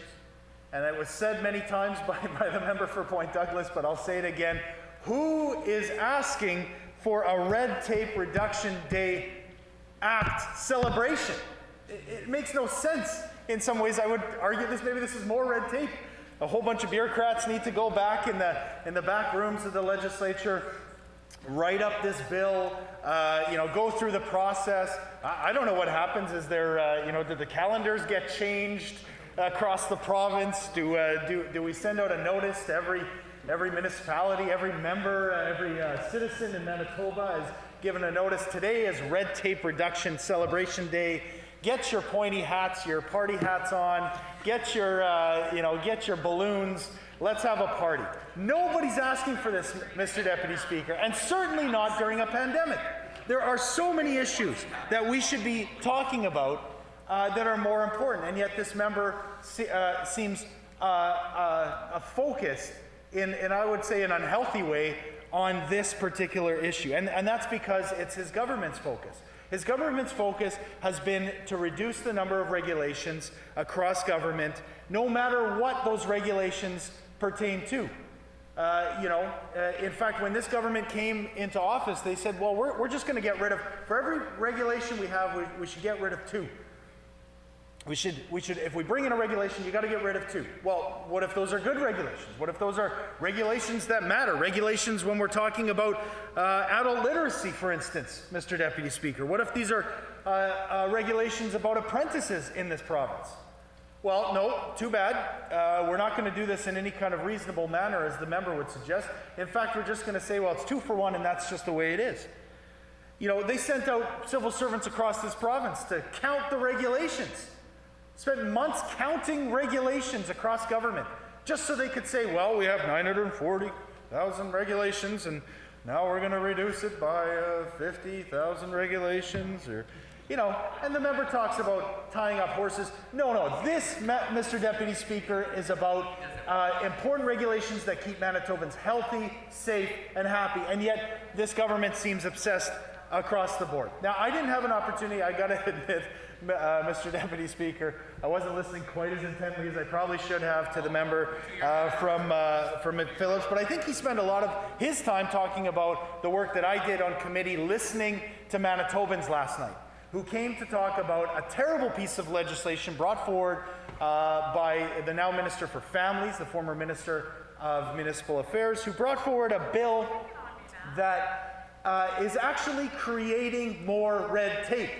And it was said many times by the member for Point Douglas, but I'll say it again. Who is asking for a Red Tape Reduction Day Act celebration? It makes no sense. In some ways, I would argue maybe this is more red tape. A whole bunch of bureaucrats need to go back in the back rooms of the legislature, write up this bill, you know, go through the process. I don't know what happens. Is there, you know, do the calendars get changed across the province? Do we send out a notice to every municipality, every member, every citizen in Manitoba is given a notice? Today is Red Tape Reduction Celebration Day. Get your pointy hats, your party hats on. Get your, you know, get your balloons. Let's have a party. Nobody's asking for this, Mr. Deputy Speaker, and certainly not during a pandemic. There are so many issues that we should be talking about that are more important, and yet this member seems focused in I would say, an unhealthy way on this particular issue, and that's because it's his government's focus. His government's focus has been to reduce the number of regulations across government, no matter what those regulations pertain to. You know, in fact, when this government came into office, they said, well, we're just going to get rid of, for every regulation we have, we should get rid of 2. We should, if we bring in a regulation, you got to get rid of 2. Well, what if those are good regulations? What if those are regulations that matter? Regulations when we're talking about adult literacy, for instance, Mr. Deputy Speaker. What if these are regulations about apprentices in this province? Well, no, too bad. We're not going to do this in any kind of reasonable manner, as the member would suggest. In fact, we're just going to say, well, it's 2 for 1, and that's just the way it is. You know, they sent out civil servants across this province to count the regulations. Spent months counting regulations across government just so they could say, well, we have 940,000 regulations and now we're going to reduce it by 50,000 regulations, or, you know, and the member talks about tying up horses. No, this, Mr. Deputy Speaker, is about important regulations that keep Manitobans healthy, safe, and happy, and yet this government seems obsessed across the board. Now, I didn't have an opportunity, I got to admit, Mr. Deputy Speaker, I wasn't listening quite as intently as I probably should have to the member from McPhillips, but I think he spent a lot of his time talking about the work that I did on committee, listening to Manitobans last night, who came to talk about a terrible piece of legislation brought forward by the now Minister for Families, the former Minister of Municipal Affairs, who brought forward a bill that is actually creating more red tape.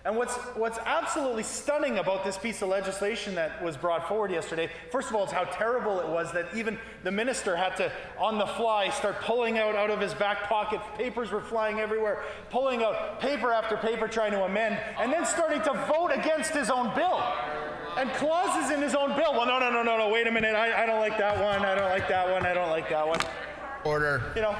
And what's absolutely stunning about this piece of legislation that was brought forward yesterday, first of all, it's how terrible it was that even the minister had to, on the fly, start pulling out of his back pocket. Papers were flying everywhere, pulling out paper after paper trying to amend, and then starting to vote against his own bill. And clauses in his own bill. Well, no, wait a minute, I don't like that one, I don't like that one, I don't like that one. Order. You know,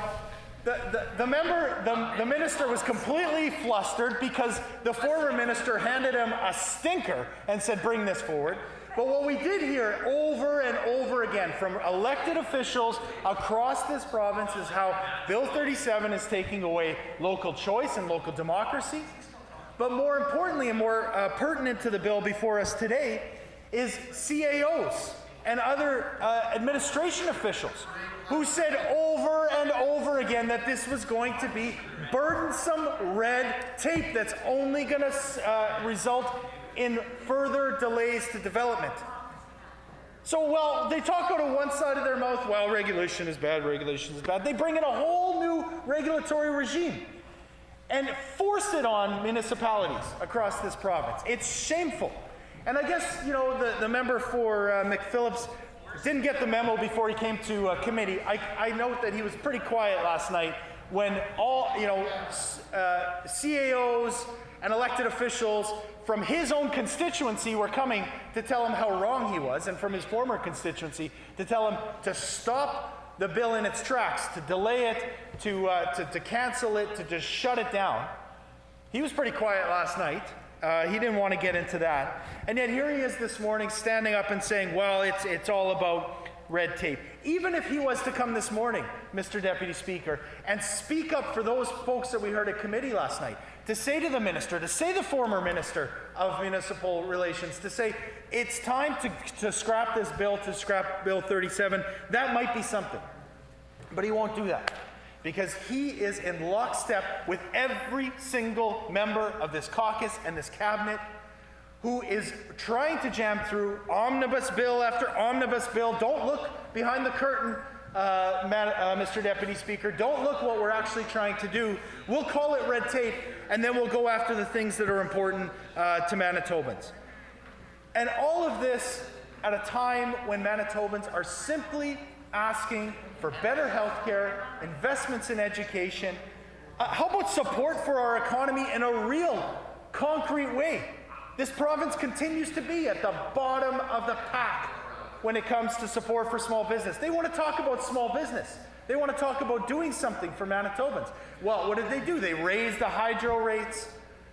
the minister was completely flustered because the former minister handed him a stinker and said, bring this forward. But what we did hear over and over again from elected officials across this province is how Bill 37 is taking away local choice and local democracy. But more importantly and more pertinent to the bill before us today is CAOs and other administration officials who said over and over again that this was going to be burdensome red tape that's only going to result in further delays to development. So, well, they talk out of one side of their mouth, well, regulation is bad, regulation is bad. They bring in a whole new regulatory regime and force it on municipalities across this province. It's shameful. And I guess, you know, the member for McPhillips didn't get the memo before he came to committee. I note that he was pretty quiet last night when all, you know, CAOs and elected officials from his own constituency were coming to tell him how wrong he was, and from his former constituency to tell him to stop the bill in its tracks, to delay it, to cancel it, to just shut it down. He was pretty quiet last night. He didn't want to get into that. And yet here he is this morning standing up and saying, well, it's all about red tape. Even if he was to come this morning, Mr. Deputy Speaker, and speak up for those folks that we heard at committee last night, to say to the minister, to say the former minister of municipal relations, to say it's time to scrap this bill, to scrap Bill 37, that might be something. But he won't do that, because he is in lockstep with every single member of this caucus and this cabinet who is trying to jam through omnibus bill after omnibus bill. Don't look behind the curtain, Mr. Deputy Speaker. Don't look what we're actually trying to do. We'll call it red tape, and then we'll go after the things that are important to Manitobans. And all of this at a time when Manitobans are simply asking for better health care, investments in education. How about support for our economy in a real, concrete way? This province continues to be at the bottom of the pack when it comes to support for small business. They want to talk about small business. They want to talk about doing something for Manitobans. Well, what did they do? They raised the hydro rates.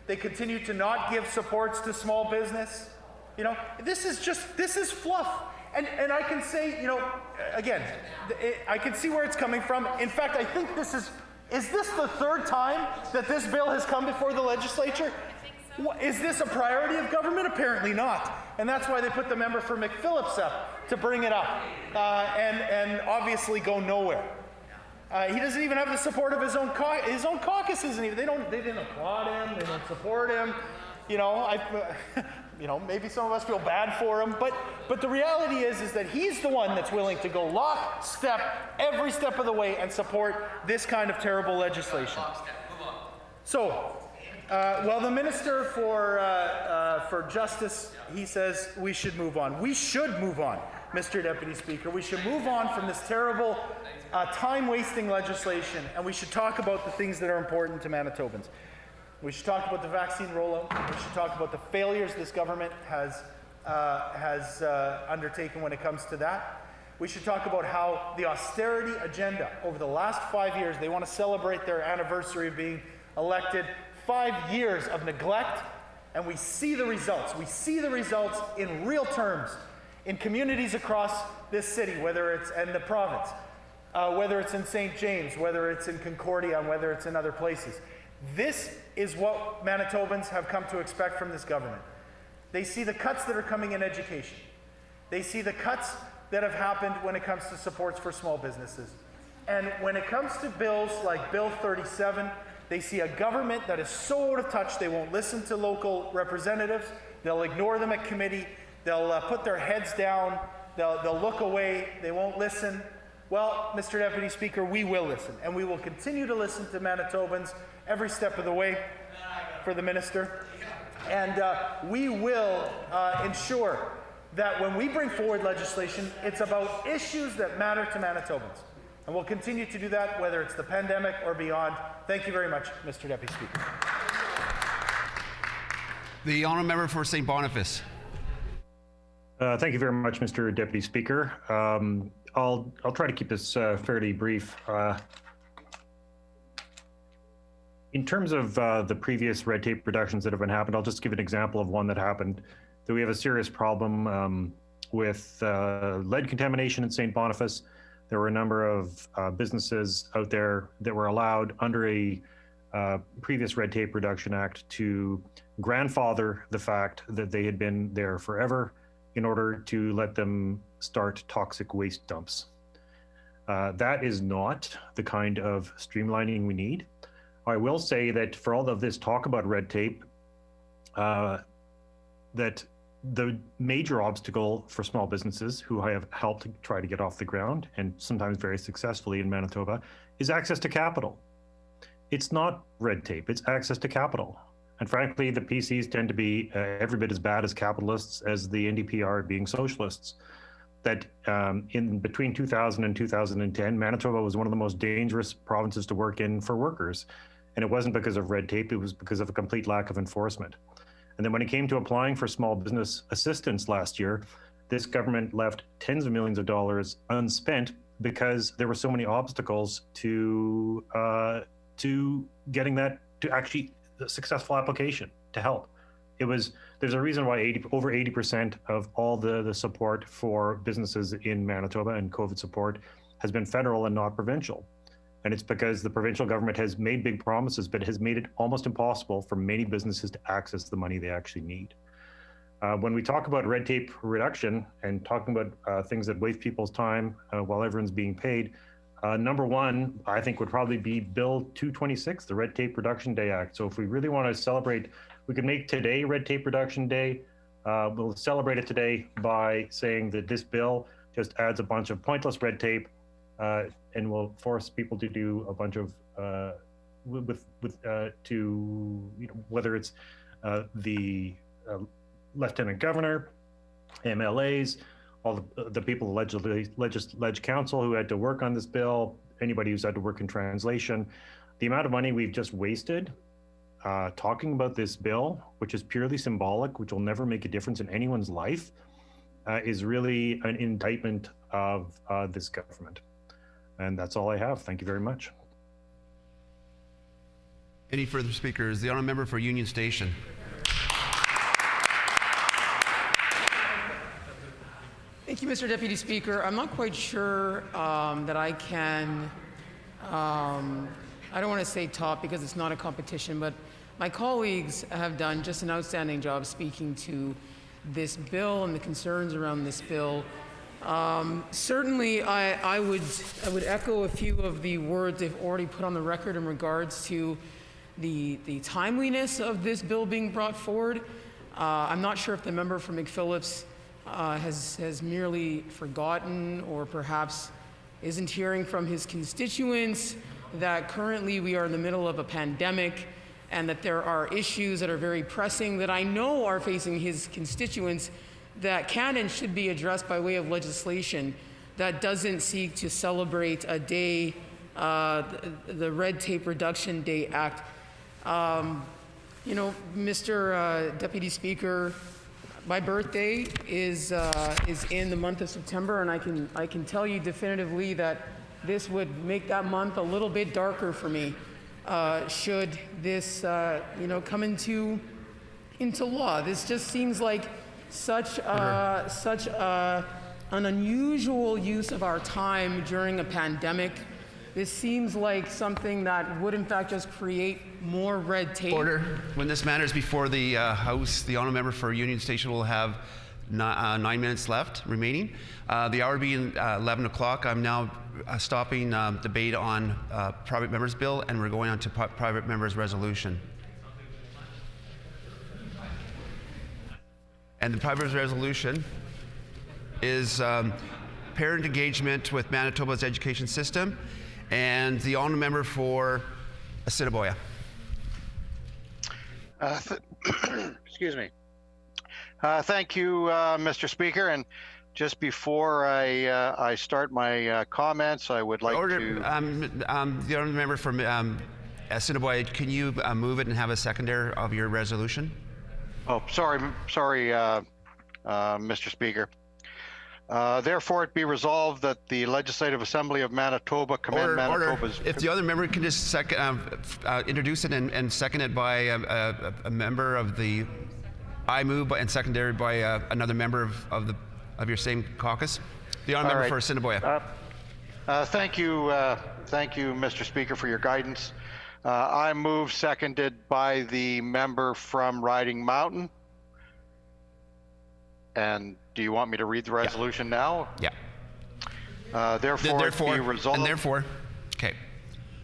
They continue to not give supports to small business. You know, this is fluff. And I can say, you know, again, I can see where it's coming from. In fact, I think is this the third time that this bill has come before the legislature? Is this a priority of government? Apparently not. And that's why they put the member for McPhillips up to bring it up and obviously go nowhere. He doesn't even have the support of his own caucus. Isn't even. They didn't applaud him. They don't support him. You know, maybe some of us feel bad for him, but the reality is that he's the one that's willing to go lockstep every step of the way and support this kind of terrible legislation. So, well, the Minister for Justice, he says we should move on. We should move on, Mr. Deputy Speaker. We should move on from this terrible, time-wasting legislation, and we should talk about the things that are important to Manitobans. We should talk about the vaccine rollout. We should talk about the failures this government has undertaken when it comes to that. We should talk about how the austerity agenda over the last 5 years, they want to celebrate their anniversary of being elected, 5 years of neglect, and we see the results. We see the results in real terms in communities across this city, whether it's in the province, whether it's in St. James, whether it's in Concordia, and whether it's in other places. This is what Manitobans have come to expect from this government. They see the cuts that are coming in education. They see the cuts that have happened when it comes to supports for small businesses. And when it comes to bills like Bill 37, they see a government that is so out of touch, they won't listen to local representatives. They'll ignore them at committee. They'll put their heads down. They'll look away. They won't listen. Well, Mr. Deputy Speaker, we will listen, and we will continue to listen to Manitobans every step of the way for the minister. And we will ensure that when we bring forward legislation, it's about issues that matter to Manitobans. And we'll continue to do that, whether it's the pandemic or beyond. Thank you very much, Mr. Deputy Speaker. The honourable member for St. Boniface. Thank you very much, Mr. Deputy Speaker. I'll try to keep this fairly brief. In terms of the previous red tape reductions that have been happened, I'll just give an example of one that happened. That we have a serious problem with lead contamination in St. Boniface. There were a number of businesses out there that were allowed under a previous Red Tape Reduction Act to grandfather the fact that they had been there forever in order to let them start toxic waste dumps. That is not the kind of streamlining we need. I will say that for all of this talk about red tape, that the major obstacle for small businesses who I have helped to try to get off the ground, and sometimes very successfully in Manitoba, is access to capital. It's not red tape, it's access to capital. And frankly, the PCs tend to be every bit as bad as capitalists as the NDP are being socialists. That in between 2000 and 2010, Manitoba was one of the most dangerous provinces to work in for workers. And it wasn't because of red tape, it was because of a complete lack of enforcement. And then when it came to applying for small business assistance last year, this government left tens of millions of dollars unspent because there were so many obstacles to getting that to actually a successful application to help. There's a reason why over 80% of all the support for businesses in Manitoba and COVID support has been federal and not provincial. And it's because the provincial government has made big promises, but has made it almost impossible for many businesses to access the money they actually need. When we talk about red tape reduction and talking about things that waste people's time while everyone's being paid, number one, I think would probably be Bill 226, the Red Tape Reduction Day Act. So if we really want to celebrate, we could make today Red Tape Reduction Day. We'll celebrate it today by saying that this bill just adds a bunch of pointless red tape and will force people to do a bunch of whether it's the lieutenant governor, MLAs, all the people, Leg Council who had to work on this bill, anybody who's had to work in translation. The amount of money we've just wasted talking about this bill, which is purely symbolic, which will never make a difference in anyone's life, is really an indictment of this government. And that's all I have. Thank you very much. Any further speakers? The honourable member for Union Station. Thank you, Mr. Deputy Speaker. I'm not quite sure that I can, I don't want to say top because it's not a competition, but my colleagues have done just an outstanding job speaking to this bill and the concerns around this bill. Certainly, I would echo a few of the words they've already put on the record in regards to the timeliness of this bill being brought forward. I'm not sure if the member from McPhillips has merely forgotten or perhaps isn't hearing from his constituents that currently we are in the middle of a pandemic and that there are issues that are very pressing that I know are facing his constituents that can and should be addressed by way of legislation that doesn't seek to celebrate a day, the Red Tape Reduction Day Act. You know, Mr. Deputy Speaker, my birthday is in the month of September, and I can tell you definitively that this would make that month a little bit darker for me should this come into law. This just seems like such an unusual use of our time during a pandemic. This seems like something that would in fact just create more red tape. Order. When this matter is before the House, the honourable member for Union Station will have 9 minutes left remaining. The hour being 11 o'clock, I'm now stopping debate on private members bill, and we're going on to private members resolution. And the private resolution is parent engagement with Manitoba's education system, and the honourable member for Assiniboia. Excuse me. Thank you, Mr. Speaker. And just before I start my comments, I would like to... the honourable member from Assiniboia, can you move it and have a seconder of your resolution? Oh, sorry, Mr. Speaker. Therefore, it be resolved that the Legislative Assembly of Manitoba commend Manitoba's... If the other member can just introduce it and second it by a member of the... I move and seconded by another member of your same caucus. The honourable member for Assiniboia. Thank you, Mr. Speaker, for your guidance. I move seconded by the member from Riding Mountain. And do you want me to read the resolution now? Yeah. Therefore, it be resolved. Okay.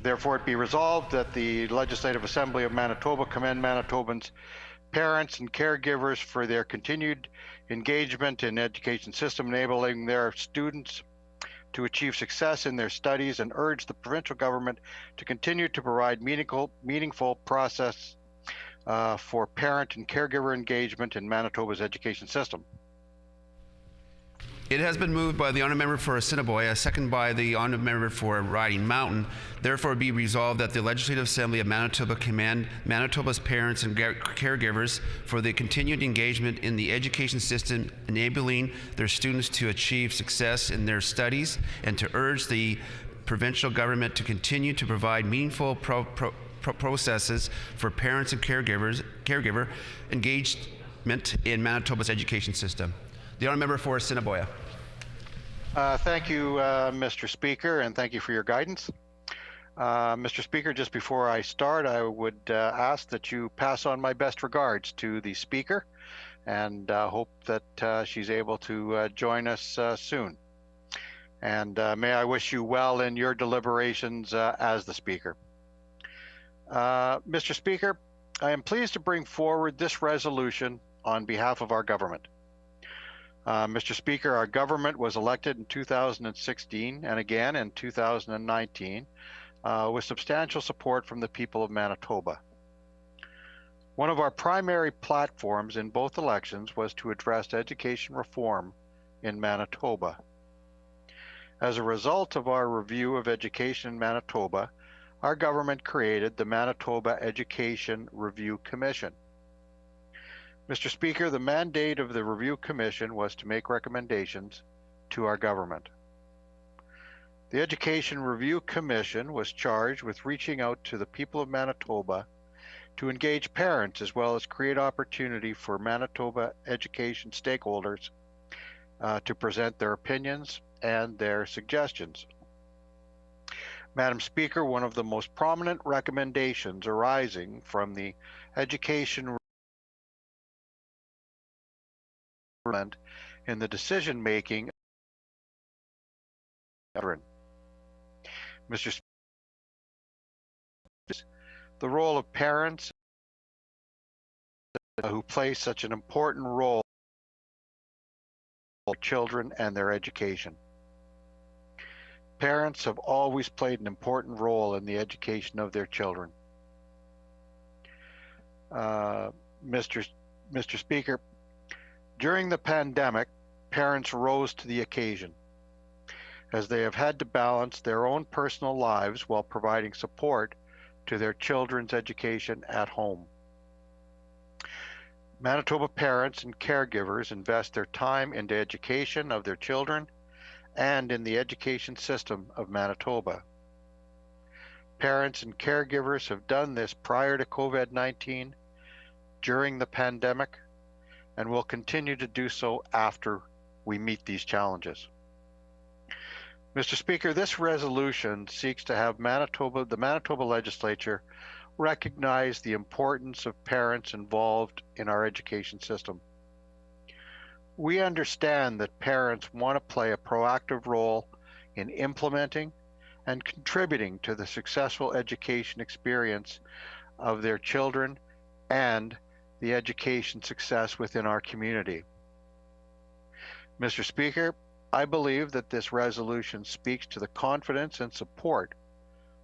Therefore, it be resolved that the Legislative Assembly of Manitoba commend Manitobans parents and caregivers for their continued engagement in the education system, enabling their students to achieve success in their studies, and urge the provincial government to continue to provide meaningful process for parent and caregiver engagement in Manitoba's education system. It has been moved by the honourable member for Assiniboia, second by the honourable member for Riding Mountain. Therefore, be resolved that the Legislative Assembly of Manitoba commend Manitoba's parents and caregivers for the continued engagement in the education system, enabling their students to achieve success in their studies, and to urge the provincial government to continue to provide meaningful processes for parents and caregiver engagement in Manitoba's education system. The honourable member for Assiniboia. Thank you, Mr. Speaker, and thank you for your guidance. Mr. Speaker, just before I start, I would ask that you pass on my best regards to the Speaker, and hope that she's able to join us soon. And may I wish you well in your deliberations as the Speaker. Mr. Speaker, I am pleased to bring forward this resolution on behalf of our government. Mr. Speaker, our government was elected in 2016 and again in 2019 with substantial support from the people of Manitoba. One of our primary platforms in both elections was to address education reform in Manitoba. As a result of our review of education in Manitoba, our government created the Manitoba Education Review Commission. Mr. Speaker, the mandate of the Review Commission was to make recommendations to our government. The Education Review Commission was charged with reaching out to the people of Manitoba to engage parents, as well as create opportunity for Manitoba education stakeholders to present their opinions and their suggestions. Madam Speaker, one of the most prominent recommendations arising from the Education in the decision making of children. Mr. Speaker, the role of parents who play such an important role in children and their education. Parents have always played an important role in the education of their children. Mr. Speaker, during the pandemic, parents rose to the occasion, as they have had to balance their own personal lives while providing support to their children's education at home. Manitoba parents and caregivers invest their time into education of their children and in the education system of Manitoba. Parents and caregivers have done this prior to COVID-19, during the pandemic, and will continue to do so after we meet these challenges. Mr. Speaker, this resolution seeks to have the Manitoba Legislature recognize the importance of parents involved in our education system. We understand that parents want to play a proactive role in implementing and contributing to the successful education experience of their children and the education success within our community. Mr. Speaker, I believe that this resolution speaks to the confidence and support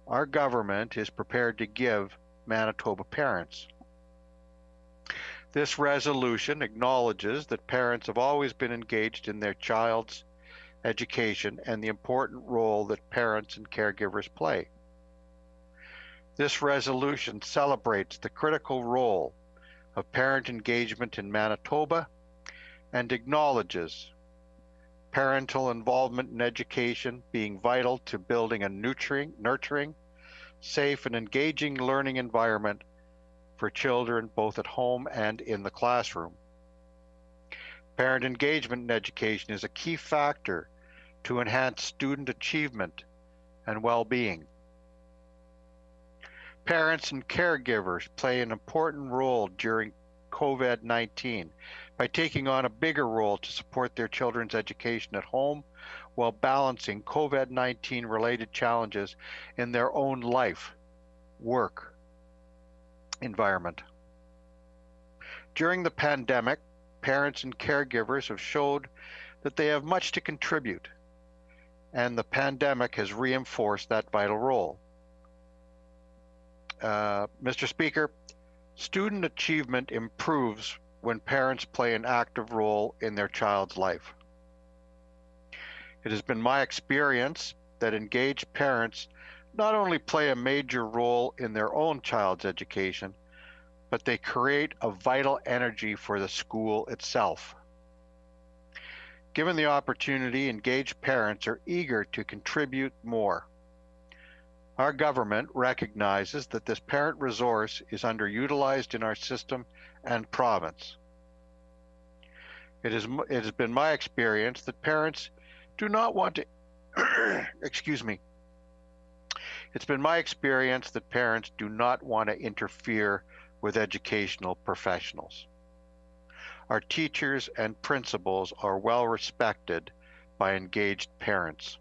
our government is prepared to give Manitoba parents. This resolution acknowledges that parents have always been engaged in their child's education and the important role that parents and caregivers play. This resolution celebrates the critical role of parent engagement in Manitoba and acknowledges parental involvement in education being vital to building a nurturing, safe, and engaging learning environment for children both at home and in the classroom. Parent engagement in education is a key factor to enhance student achievement and well-being. Parents and caregivers play an important role during COVID-19 by taking on a bigger role to support their children's education at home while balancing COVID-19 related challenges in their own life, work, environment. During the pandemic, parents and caregivers have showed that they have much to contribute, and the pandemic has reinforced that vital role. Mr. Speaker, student achievement improves when parents play an active role in their child's life. It has been my experience that engaged parents not only play a major role in their own child's education, but they create a vital energy for the school itself. Given the opportunity, engaged parents are eager to contribute more. Our government recognizes that this parent resource is underutilized in our system and province. It has been my experience that parents do not want to, excuse me. It's been my experience that parents do not want to interfere with educational professionals. Our teachers and principals are well respected by engaged parents.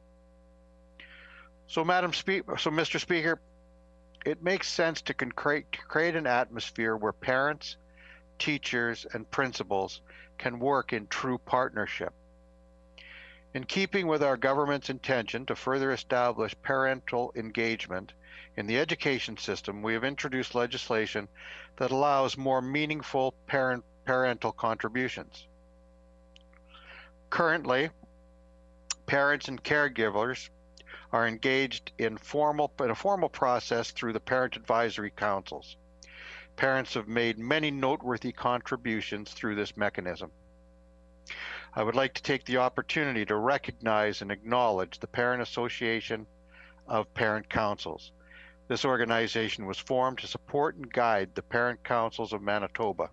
So, Mr. Speaker, it makes sense to create an atmosphere where parents, teachers, and principals can work in true partnership. In keeping with our government's intention to further establish parental engagement in the education system, we have introduced legislation that allows more meaningful parental contributions. Currently, parents and caregivers are engaged in a formal process through the parent advisory councils. Parents have made many noteworthy contributions through this mechanism. I would like to take the opportunity to recognize and acknowledge the Parent Association of Parent Councils. This organization was formed to support and guide the Parent Councils of Manitoba.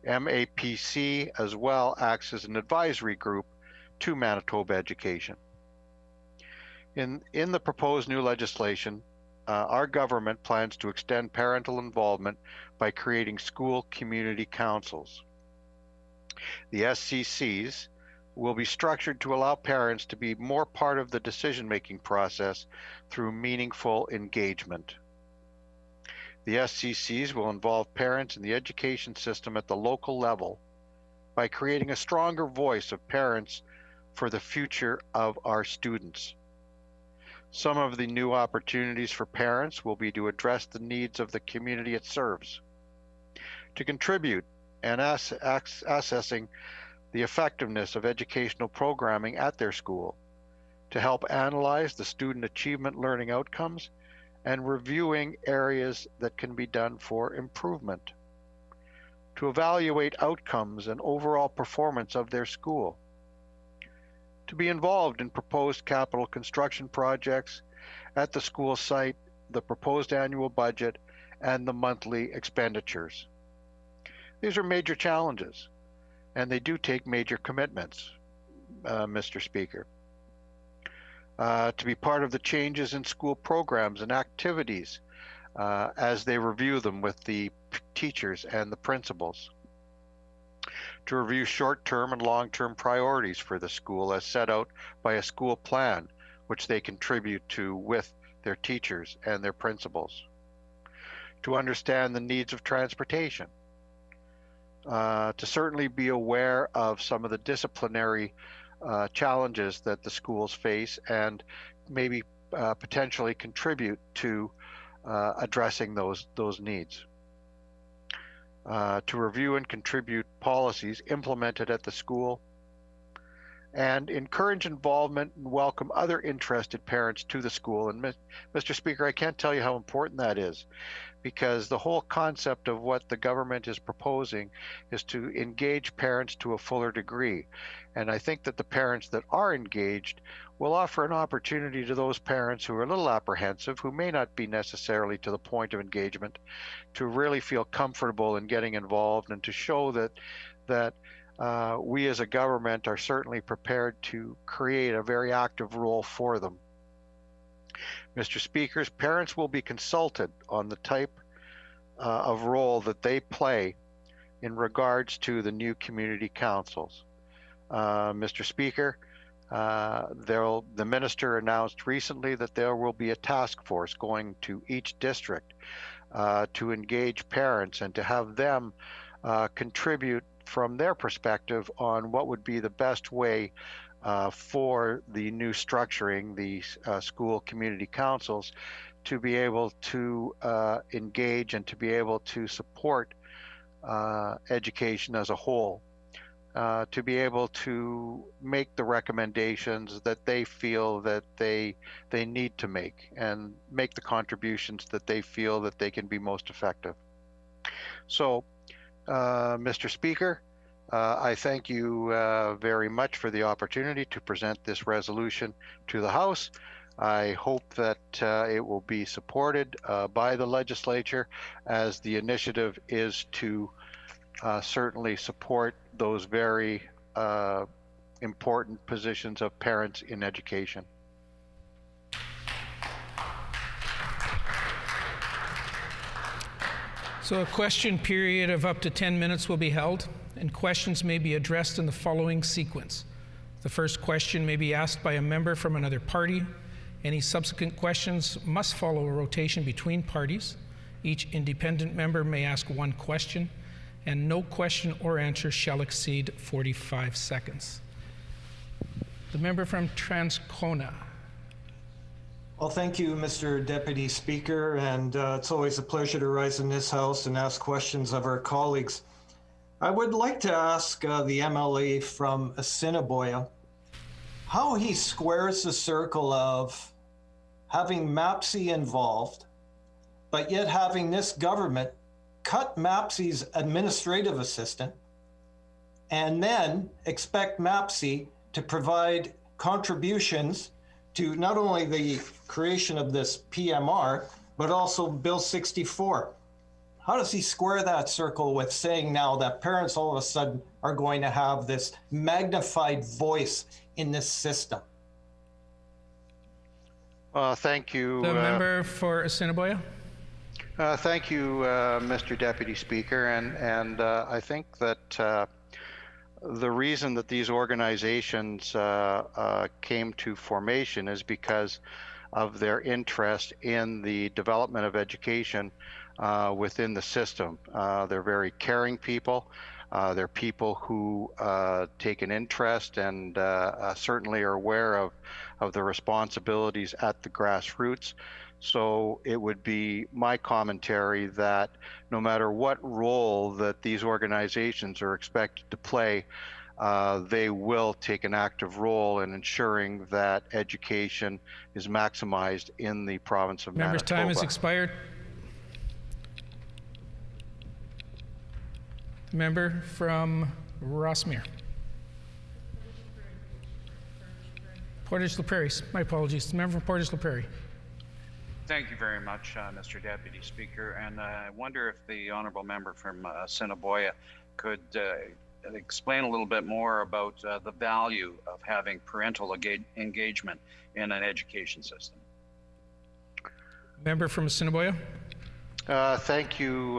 MAPC as well acts as an advisory group to Manitoba education. In the proposed new legislation, our government plans to extend parental involvement by creating school community councils. The SCCs will be structured to allow parents to be more part of the decision-making process through meaningful engagement. The SCCs will involve parents in the education system at the local level by creating a stronger voice of parents for the future of our students. Some of the new opportunities for parents will be to address the needs of the community it serves, to contribute and assessing the effectiveness of educational programming at their school, to help analyze the student achievement learning outcomes, and reviewing areas that can be done for improvement, to evaluate outcomes and overall performance of their school, to be involved in proposed capital construction projects at the school site, the proposed annual budget, and the monthly expenditures. These are major challenges, and they do take major commitments, Mr. Speaker. To be part of the changes in school programs and activities as they review them with the teachers and the principals. To review short-term and long-term priorities for the school as set out by a school plan, which they contribute to with their teachers and their principals. To understand the needs of transportation. To certainly be aware of some of the disciplinary challenges that the schools face and maybe potentially contribute to addressing those needs. To review and contribute policies implemented at the school, and encourage involvement and welcome other interested parents to the school. And Mr. Speaker, I can't tell you how important that is, because the whole concept of what the government is proposing is to engage parents to a fuller degree. And I think that the parents that are engaged will offer an opportunity to those parents who are a little apprehensive, who may not be necessarily to the point of engagement, to really feel comfortable in getting involved and to show that we as a government are certainly prepared to create a very active role for them. Mr. Speakers, parents will be consulted on the type of role that they play in regards to the new community councils. Mr. Speaker, the minister announced recently that there will be a task force going to each district to engage parents and to have them contribute from their perspective on what would be the best way for the new structuring, the school community councils, to be able to engage and to be able to support education as a whole, to be able to make the recommendations that they feel that they need to make, and make the contributions that they feel that they can be most effective. So, Mr. Speaker, I thank you very much for the opportunity to present this resolution to the House. I hope that it will be supported by the legislature, as the initiative is to certainly support those very important positions of parents in education. So a question period of up to 10 minutes will be held, and questions may be addressed in the following sequence. The first question may be asked by a member from another party. Any subsequent questions must follow a rotation between parties. Each independent member may ask one question, and no question or answer shall exceed 45 seconds. The member from Transcona. Well, thank you, Mr. Deputy Speaker, and it's always a pleasure to rise in this House and ask questions of our colleagues. I would like to ask the MLA from Assiniboia how he squares the circle of having MAPC involved, but yet having this government cut MAPC's administrative assistant and then expect MAPC to provide contributions to not only the creation of this PMR, but also Bill 64. How does he square that circle with saying now that parents all of a sudden are going to have this magnified voice in this system? Thank you. The member for Assiniboia. Thank you, Mr. Deputy Speaker, and I think that the reason that these organizations came to formation is because of their interest in the development of education within the system. They're very caring people. They're people who take an interest and certainly are aware of the responsibilities at the grassroots. So it would be my commentary that no matter what role that these organizations are expected to play, they will take an active role in ensuring that education is maximized in the province of Manitoba. Member's time has expired. Member from Rossmere. Portage-La Prairie. My apologies. The member from Portage-La Prairie. Thank you very much, Mr. Deputy Speaker. And I wonder if the honourable member from Assiniboia could explain a little bit more about the value of having parental engagement in an education system. Member from Assiniboia. Thank you,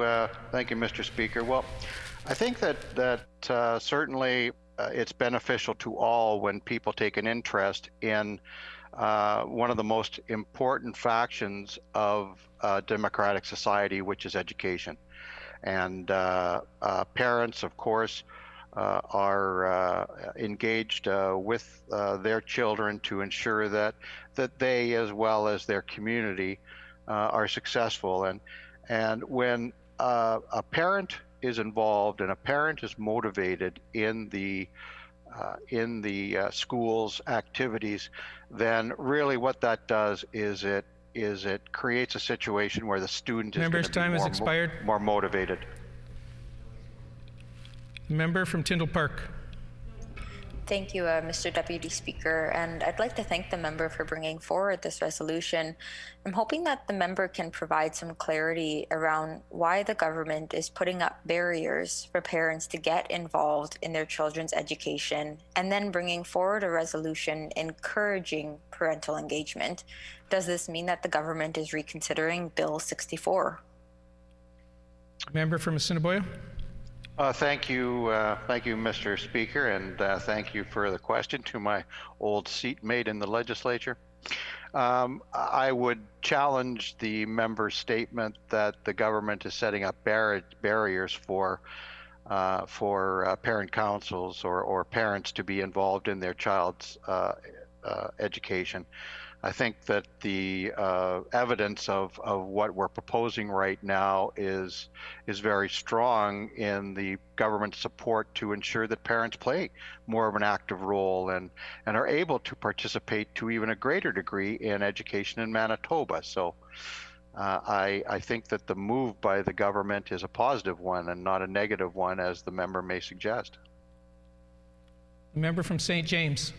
Mr. Speaker. Well, I think that certainly it's beneficial to all when people take an interest in one of the most important factions of democratic society, which is education. And parents, of course, are engaged with their children to ensure that they, as well as their community, are successful. And when a parent is involved and a parent is motivated in the school's activities, then really what that does is it creates a situation where the student is Member's time has expired. More motivated. Member from Tyndall Park. Thank you, Mr. Deputy Speaker, and I'd like to thank the member for bringing forward this resolution. I'm hoping that the member can provide some clarity around why the government is putting up barriers for parents to get involved in their children's education and then bringing forward a resolution encouraging parental engagement. Does this mean that the government is reconsidering Bill 64? Member from Assiniboia. Thank you, Mr. Speaker, and thank you for the question to my old seatmate in the legislature. I would challenge the member's statement that the government is setting up barriers for for parent councils or parents to be involved in their child's education. I think that the evidence of what we're proposing right now is very strong in the government support to ensure that parents play more of an active role and are able to participate to even a greater degree in education in Manitoba. So I think that the move by the government is a positive one and not a negative one, as the member may suggest. The member from St. James.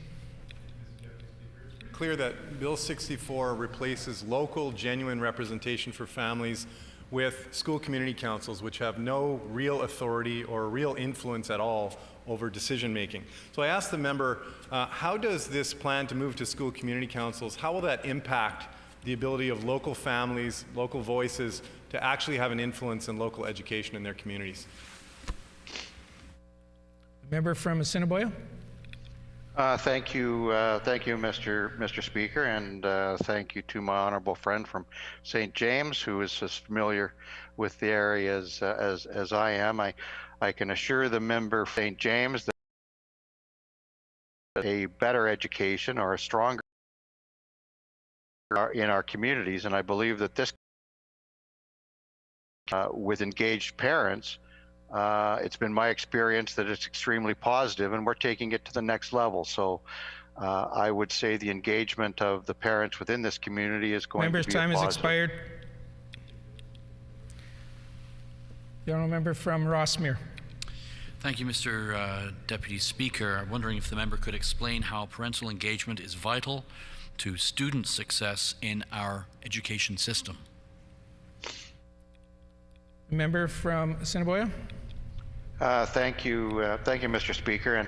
Clear that Bill 64 replaces local genuine representation for families with school community councils, which have no real authority or real influence at all over decision making. So I asked the member, how does this plan to move to school community councils, how will that impact the ability of local families, local voices to actually have an influence in local education in their communities? Member from Assiniboia. Thank you, Mr. Speaker, and thank you to my honourable friend from St. James, who is as familiar with the area as I am. I can assure the member from St. James that a better education or a stronger in our communities, and I believe that this, with engaged parents, it's been my experience that it's extremely positive, and we're taking it to the next level. So I would say the engagement of the parents within this community is going to be a positive. Member's time has expired. The honourable member from Rossmere. Thank you, Mr. Deputy Speaker. I'm wondering if the member could explain how parental engagement is vital to student success in our education system. Member from Assiniboia. Thank you, Mr. Speaker,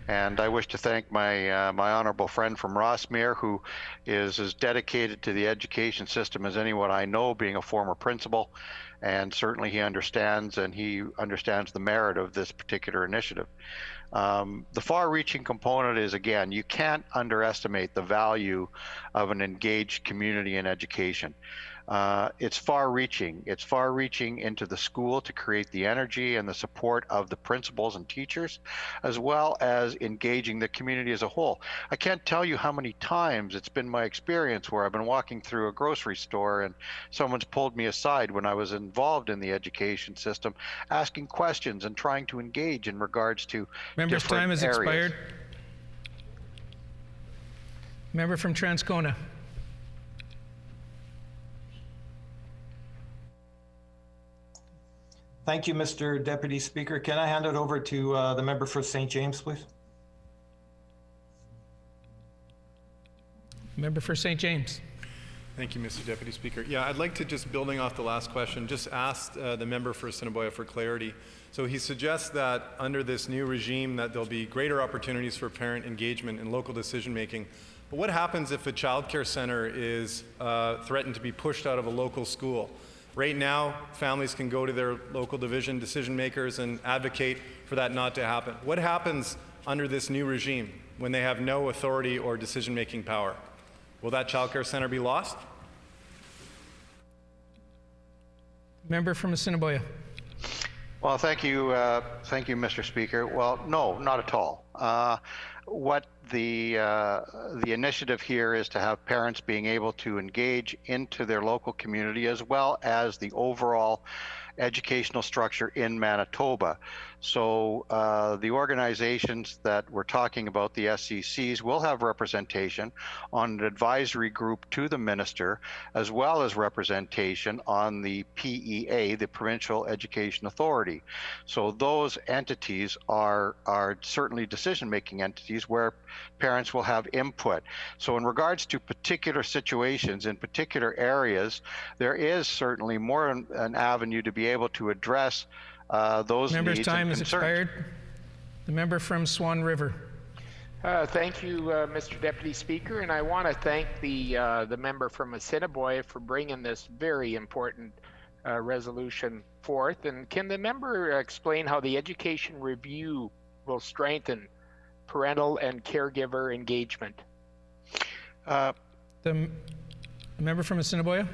and I wish to thank my my honourable friend from Rossmere, who is as dedicated to the education system as anyone I know, being a former principal, and certainly he understands the merit of this particular initiative. The far-reaching component is, again, you can't underestimate the value of an engaged community in education. It's far-reaching. It's far-reaching into the school to create the energy and the support of the principals and teachers, as well as engaging the community as a whole. I can't tell you how many times it's been my experience where I've been walking through a grocery store and someone's pulled me aside when I was involved in the education system, asking questions and trying to engage in regards to Member's different time has areas. expired. Member from Transcona. Thank you, Mr. Deputy Speaker. Can I hand it over to the member for St. James, please? Member for St. James. Thank you, Mr. Deputy Speaker. Yeah, I'd like to, just building off the last question, just ask the member for Assiniboia for clarity. So he suggests that under this new regime that there'll be greater opportunities for parent engagement in local decision making. But what happens if a childcare center is threatened to be pushed out of a local school? Right now, families can go to their local division decision makers and advocate for that not to happen. What happens under this new regime when they have no authority or decision-making power? Will that childcare center be lost? Member from Assiniboia. Well, thank you, Mr. Speaker. Well, no, not at all. What the initiative here is to have parents being able to engage into their local community as well as the overall educational structure in Manitoba. So the organizations that we're talking about, the SCCs, will have representation on an advisory group to the minister, as well as representation on the PEA, the Provincial Education Authority. So those entities are certainly decision-making entities where parents will have input. So in regards to particular situations in particular areas, there is certainly more an avenue to be able to address those Member's needs time and has concerns. expired. The member from Swan River. Thank you, Mr. Deputy Speaker, and I want to thank the member from Assiniboia for bringing this very important resolution forth. And can the member explain how the education review will strengthen parental and caregiver engagement? The member from Assiniboia.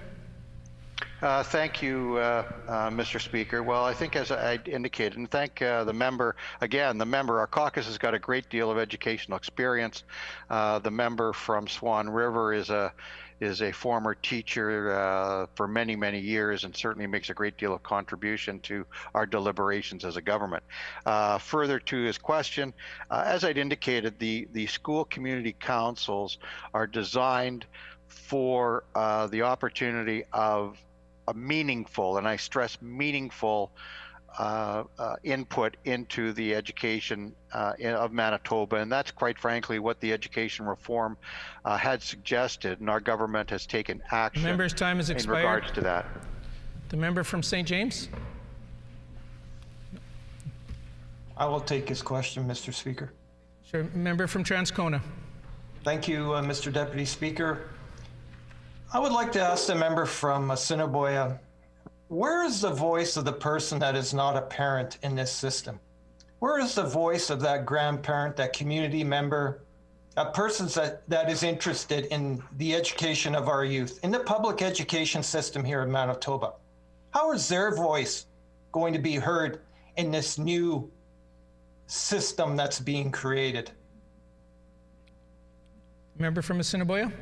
Thank you, Mr. Speaker. Well, I think as I indicated, and thank the member, again, our caucus has got a great deal of educational experience. The member from Swan River is a former teacher for many, many years and certainly makes a great deal of contribution to our deliberations as a government. Further to his question, as I'd indicated, the school community councils are designed for the opportunity of a meaningful, and I stress meaningful, input into the education of Manitoba, and that's quite frankly what the education reform had suggested, and our government has taken action. The member's time has expired. In regards to that. The member from St. James. I will take his question, Mr. Speaker. Sure. Member from Transcona. Thank you, Mr. Deputy Speaker. I would like to ask the member from Assiniboia, where is the voice of the person that is not a parent in this system? Where is the voice of that grandparent, that community member, a person that is interested in the education of our youth, in the public education system here in Manitoba? How is their voice going to be heard in this new system that's being created? Member from Assiniboia.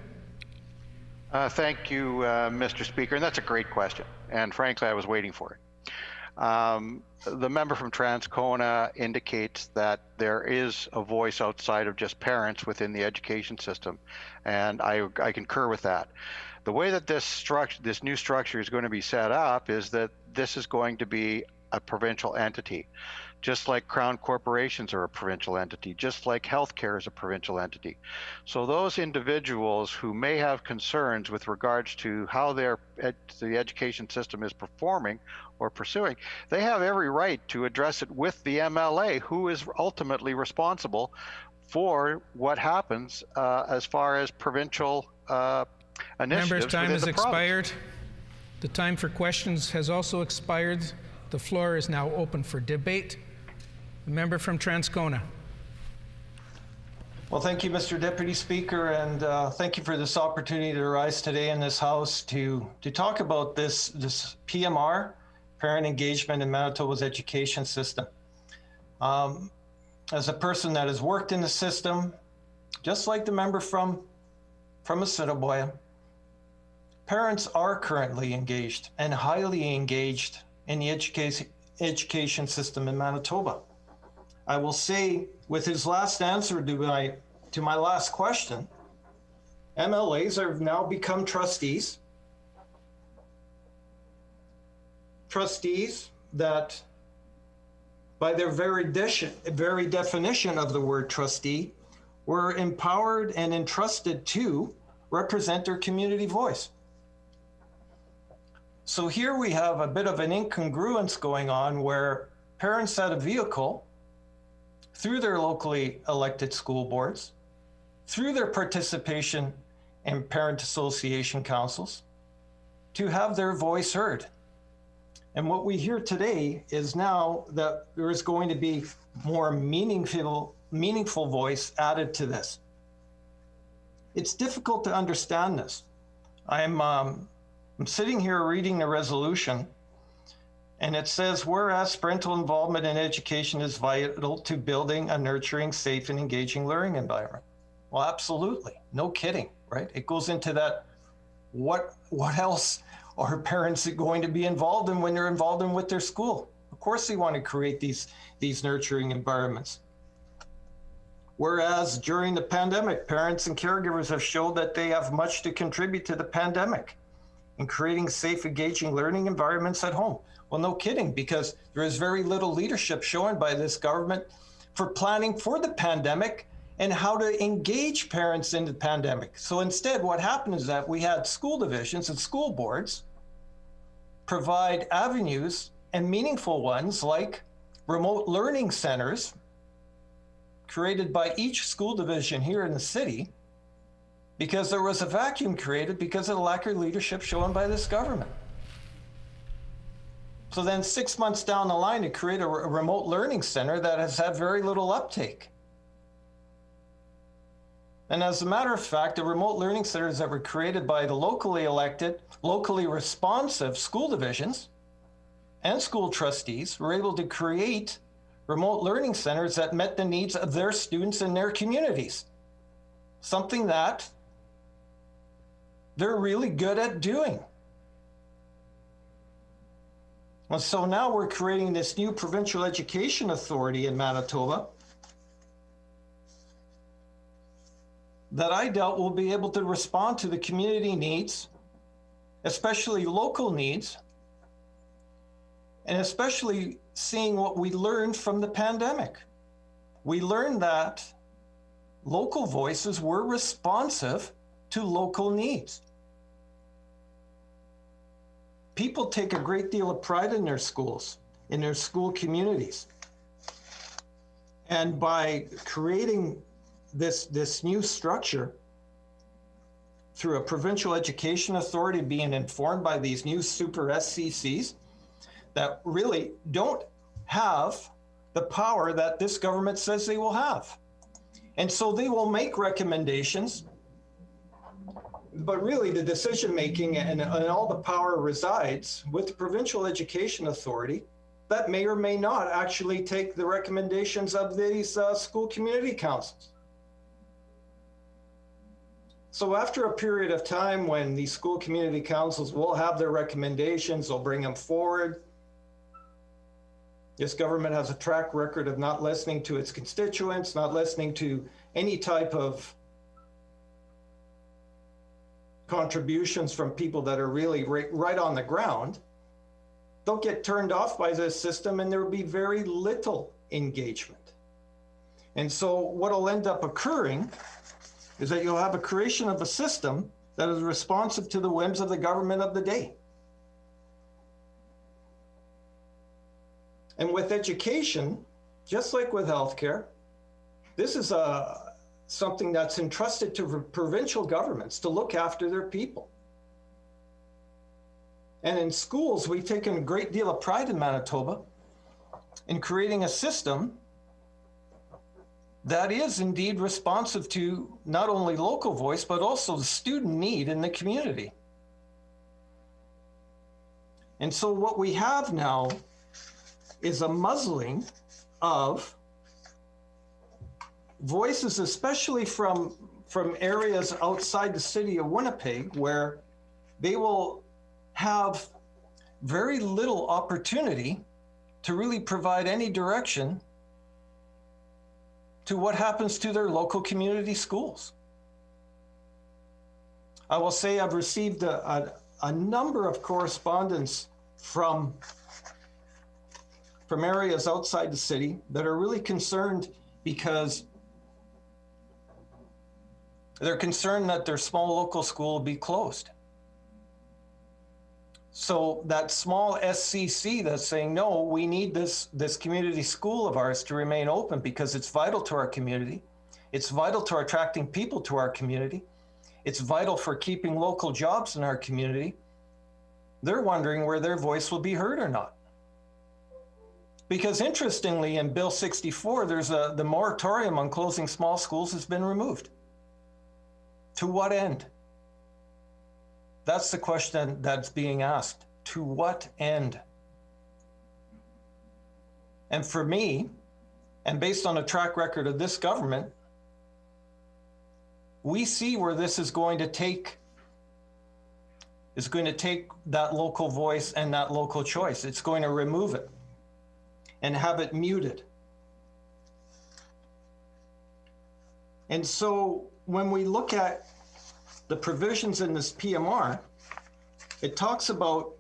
Thank you, Mr. Speaker, and that's a great question, and frankly, I was waiting for it. The member from Transcona indicates that there is a voice outside of just parents within the education system, and I concur with that. The way that this new structure is going to be set up is that this is going to be a provincial entity. Just like Crown corporations are a provincial entity, just like healthcare is a provincial entity. So those individuals who may have concerns with regards to how the education system is performing or pursuing, they have every right to address it with the MLA, who is ultimately responsible for what happens as far as provincial initiatives. Member's time has province. expired. The time for questions has also expired. The floor is now open for debate. The member from Transcona. Well, thank you, Mr. Deputy Speaker, and thank you for this opportunity to rise today in this House to talk about this PMR, parent engagement in Manitoba's education system. As a person that has worked in the system, just like the member from Assiniboia, parents are currently engaged and highly engaged in the education system in Manitoba. I will say, with his last answer to my last question, MLAs have now become trustees. Trustees that, by their very definition of the word trustee, were empowered and entrusted to represent their community voice. So here we have a bit of an incongruence going on where parents had a vehicle through their locally elected school boards, through their participation in parent association councils, to have their voice heard. And what we hear today is now that there is going to be more meaningful voice added to this. It's difficult to understand this. I'm sitting here reading the resolution, and it says, whereas parental involvement in education is vital to building a nurturing, safe, and engaging learning environment. Well, absolutely. No kidding, right? It goes into that, what else are parents going to be involved in when they're involved in with their school? Of course they want to create these nurturing environments. Whereas during the pandemic, parents and caregivers have shown that they have much to contribute to the pandemic in creating safe, engaging learning environments at home. Well, no kidding, because there is very little leadership shown by this government for planning for the pandemic and how to engage parents in the pandemic. So instead, what happened is that we had school divisions and school boards provide avenues, and meaningful ones, like remote learning centers created by each school division here in the city, because there was a vacuum created because of the lack of leadership shown by this government. So then 6 months down the line to create a remote learning center that has had very little uptake. And as a matter of fact, the remote learning centers that were created by the locally elected, locally responsive school divisions and school trustees were able to create remote learning centers that met the needs of their students in their communities. Something that they're really good at doing. And so now we're creating this new provincial education authority in Manitoba that I doubt will be able to respond to the community needs, especially local needs, and especially seeing what we learned from the pandemic. We learned that local voices were responsive to local needs. People take a great deal of pride in their schools, in their school communities. And by creating this new structure through a provincial education authority being informed by these new super SCCs that really don't have the power that this government says they will have. And so they will make recommendations, but really the decision-making and all the power resides with the provincial education authority that may or may not actually take the recommendations of these school community councils. So after a period of time when these school community councils will have their recommendations, they'll bring them forward. This government has a track record of not listening to its constituents, not listening to any type of contributions from people that are really right on the ground. They'll get turned off by this system and there will be very little engagement. And so what will end up occurring is that you'll have a creation of a system that is responsive to the whims of the government of the day. And with education, just like with healthcare, this is something that's entrusted to provincial governments to look after their people. And in schools, we've taken a great deal of pride in Manitoba in creating a system that is indeed responsive to not only local voice, but also the student need in the community. And so what we have now is a muzzling of voices, especially from areas outside the city of Winnipeg, where they will have very little opportunity to really provide any direction to what happens to their local community schools. I will say I've received a number of correspondence from areas outside the city that are really concerned because they're concerned that their small local school will be closed. So that small SCC that's saying, no, we need this community school of ours to remain open because it's vital to our community. It's vital to attracting people to our community. It's vital for keeping local jobs in our community. They're wondering where their voice will be heard or not. Because interestingly, in Bill 64, the moratorium on closing small schools has been removed. To what end? That's the question that's being asked. To what end? And for me, and based on a track record of this government, we see where this is going to take that local voice and that local choice. It's going to remove it and have it muted. And so when we look at the provisions in this PMR, it talks about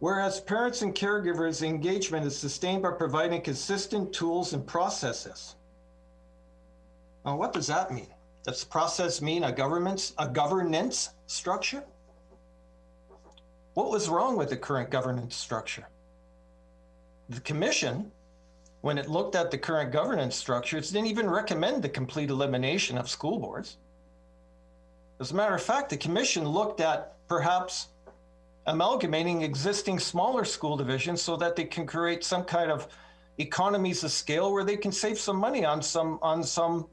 whereas parents and caregivers engagement is sustained by providing consistent tools and processes. Now, what does that mean? Does process mean a governance structure? What was wrong with the current governance structure? The commission, when it looked at the current governance structure, it didn't even recommend the complete elimination of school boards. As a matter of fact, the commission looked at perhaps amalgamating existing smaller school divisions so that they can create some kind of economies of scale where they can save some money on some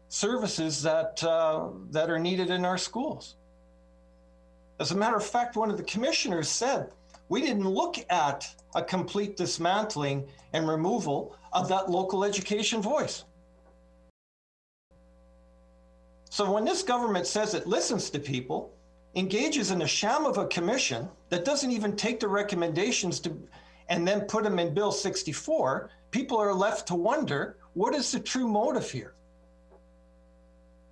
services that are needed in our schools. As a matter of fact, one of the commissioners said, we didn't look at a complete dismantling and removal of that local education voice. So when this government says it listens to people, engages in a sham of a commission that doesn't even take the recommendations and then put them in Bill 64, people are left to wonder, what is the true motive here?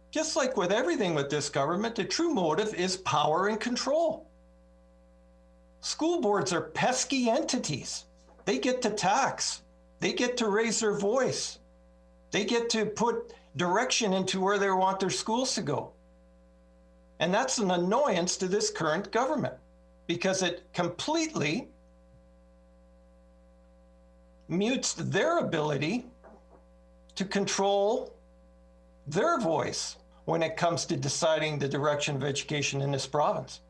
Just like with everything with this government, the true motive is power and control. School boards are pesky entities. They get to tax. They get to raise their voice. They get to put direction into where they want their schools to go. And that's an annoyance to this current government because it completely mutes their ability to control their voice when it comes to deciding the direction of education in this province.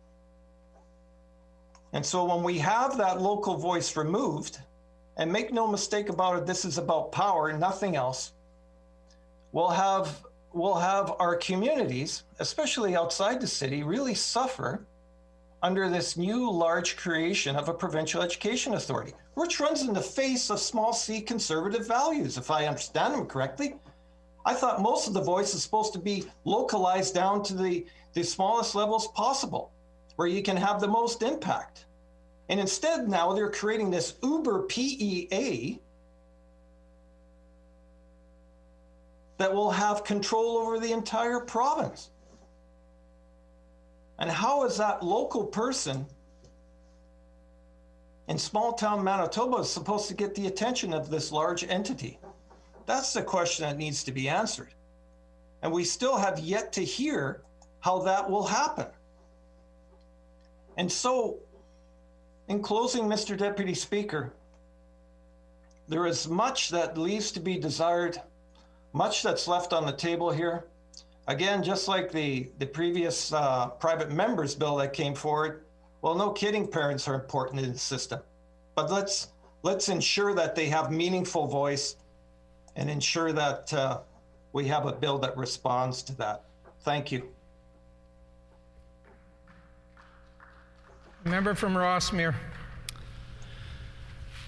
And so when we have that local voice removed, and make no mistake about it, this is about power, nothing else, we'll have our communities, especially outside the city, really suffer under this new large creation of a provincial education authority, which runs in the face of small c conservative values, if I understand them correctly. I thought most of the voice is supposed to be localized down to the smallest levels possible, where you can have the most impact. And instead now they're creating this uber PEA that will have control over the entire province. And how is that local person in small town Manitoba supposed to get the attention of this large entity? That's the question that needs to be answered. And we still have yet to hear how that will happen. And so, in closing, Mr. Deputy Speaker, there is much that leaves to be desired, much that's left on the table here. Again, just like the previous private members bill that came forward, well, no kidding, parents are important in the system. But let's ensure that they have meaningful voice and ensure that we have a bill that responds to that. Thank you. Member from Rossmere.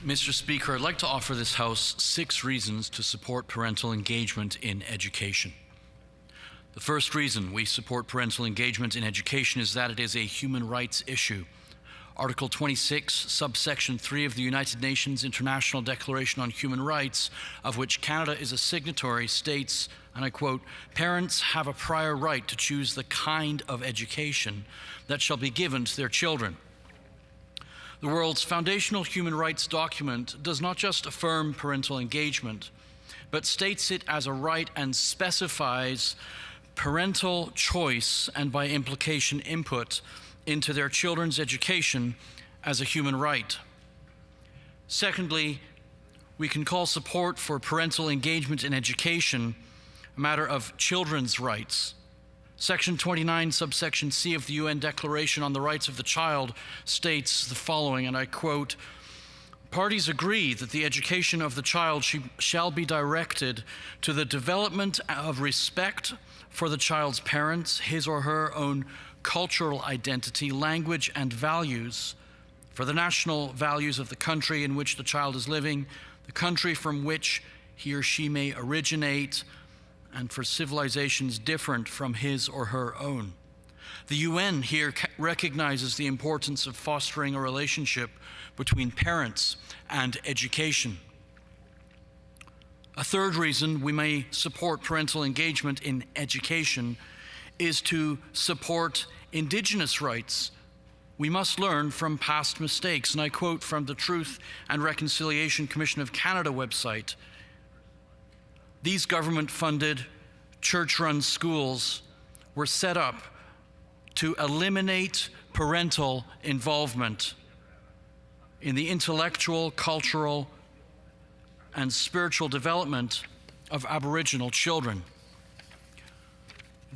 Mr. Speaker, I'd like to offer this House 6 reasons to support parental engagement in education. The first reason we support parental engagement in education is that it is a human rights issue. Article 26, subsection 3 of the United Nations International Declaration on Human Rights, of which Canada is a signatory, states, and I quote, "Parents have a prior right to choose the kind of education that shall be given to their children." The world's foundational human rights document does not just affirm parental engagement, but states it as a right and specifies parental choice and by implication input into their children's education as a human right. Secondly, we can call support for parental engagement in education a matter of children's rights. Section 29, subsection C of the UN Declaration on the Rights of the Child states the following, and I quote, "Parties agree that the education of the child shall be directed to the development of respect for the child's parents, his or her own cultural identity, language, and values, for the national values of the country in which the child is living, the country from which he or she may originate, and for civilizations different from his or her own." The UN here recognizes the importance of fostering a relationship between parents and education. A third reason we may support parental engagement in education is to support Indigenous rights. We must learn from past mistakes, and I quote from the Truth and Reconciliation Commission of Canada website, "These government-funded, church-run schools were set up to eliminate parental involvement in the intellectual, cultural, and spiritual development of Aboriginal children.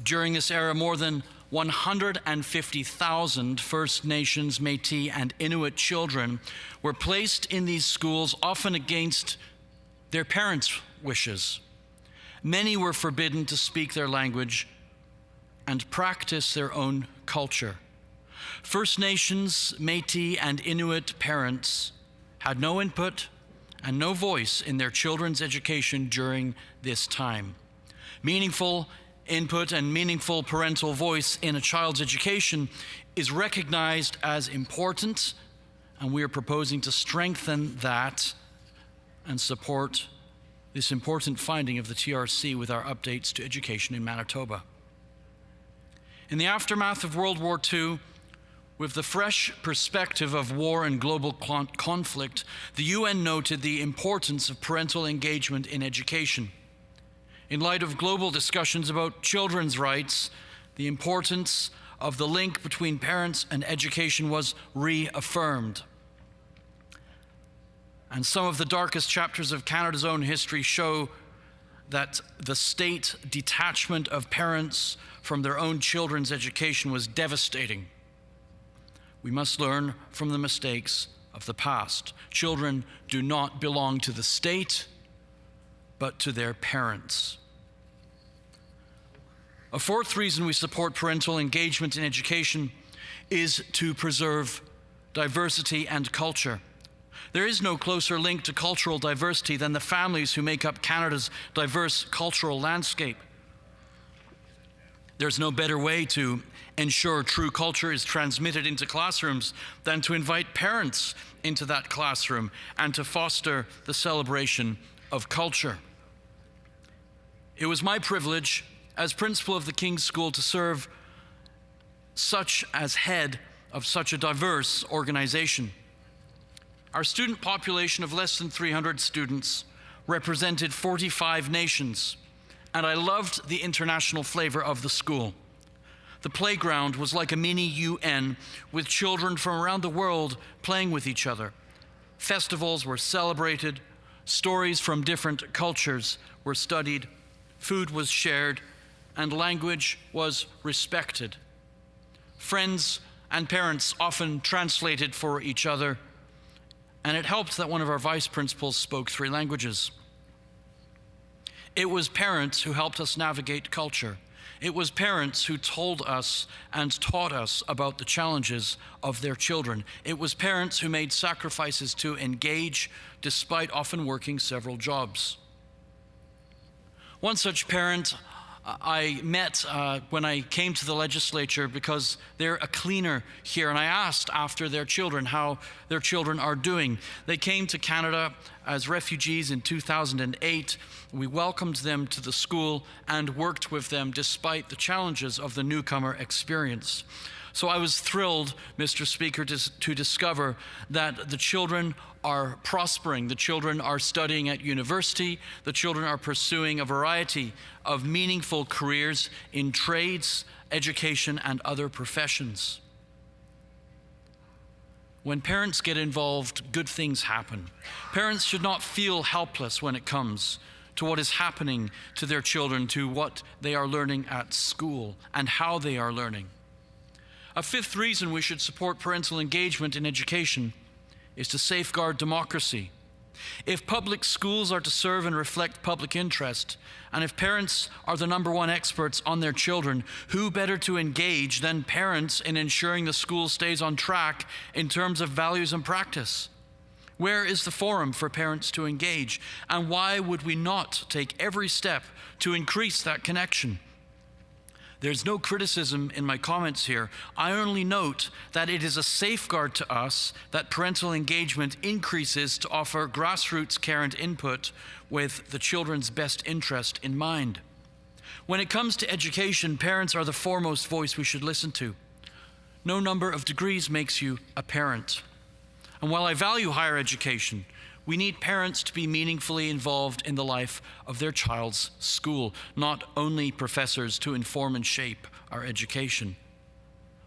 During this era, more than 150,000 First Nations, Métis, and Inuit children were placed in these schools, often against their parents' wishes. Many were forbidden to speak their language and practice their own culture. First Nations, Métis, and Inuit parents had no input and no voice in their children's education during this time. Meaningful input and meaningful parental voice in a child's education is recognized as important, and we are proposing to strengthen that and support this important finding of the TRC with our updates to education in Manitoba. In the aftermath of World War II, with the fresh perspective of war and global conflict, the UN noted the importance of parental engagement in education. In light of global discussions about children's rights, the importance of the link between parents and education was reaffirmed. And some of the darkest chapters of Canada's own history show that the state detachment of parents from their own children's education was devastating. We must learn from the mistakes of the past. Children do not belong to the state, but to their parents. A fourth reason we support parental engagement in education is to preserve diversity and culture. There is no closer link to cultural diversity than the families who make up Canada's diverse cultural landscape. There's no better way to ensure true culture is transmitted into classrooms than to invite parents into that classroom and to foster the celebration of culture. It was my privilege as principal of the King's School to serve as head of such a diverse organization. Our student population of less than 300 students represented 45 nations, and I loved the international flavor of the school. The playground was like a mini UN with children from around the world playing with each other. Festivals were celebrated, stories from different cultures were studied, food was shared, and language was respected. Friends and parents often translated for each other, and it helped that one of our vice principals spoke 3 languages. It was parents who helped us navigate culture. It was parents who told us and taught us about the challenges of their children. It was parents who made sacrifices to engage despite often working several jobs. One such parent I met when I came to the legislature because they're a cleaner here, and I asked after their children how their children are doing. They came to Canada as refugees in 2008. We welcomed them to the school and worked with them despite the challenges of the newcomer experience. So I was thrilled, Mr. Speaker, to discover that the children are prospering. The children are studying at university. The children are pursuing a variety of meaningful careers in trades, education, and other professions. When parents get involved, good things happen. Parents should not feel helpless when it comes to what is happening to their children, to what they are learning at school, and how they are learning. A fifth reason we should support parental engagement in education is to safeguard democracy. If public schools are to serve and reflect public interest, and if parents are the #1 experts on their children, who better to engage than parents in ensuring the school stays on track in terms of values and practice? Where is the forum for parents to engage? And why would we not take every step to increase that connection? There's no criticism in my comments here. I only note that it is a safeguard to us that parental engagement increases to offer grassroots care and input with the children's best interest in mind. When it comes to education, parents are the foremost voice we should listen to. No number of degrees makes you a parent. And while I value higher education, we need parents to be meaningfully involved in the life of their child's school, not only professors to inform and shape our education.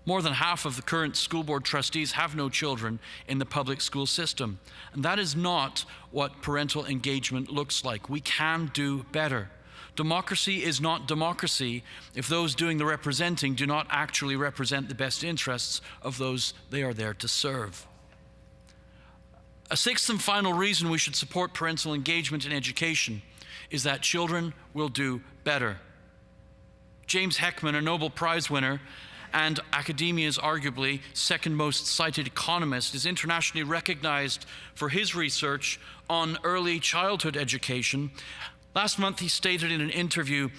More than half of the current school board trustees have no children in the public school system, and that is not what parental engagement looks like. We can do better. Democracy is not democracy if those doing the representing do not actually represent the best interests of those they are there to serve. A sixth and final reason we should support parental engagement in education is that children will do better. James Heckman, a Nobel Prize winner and academia's arguably second most cited economist, is internationally recognized for his research on early childhood education. Last month he stated in an interview,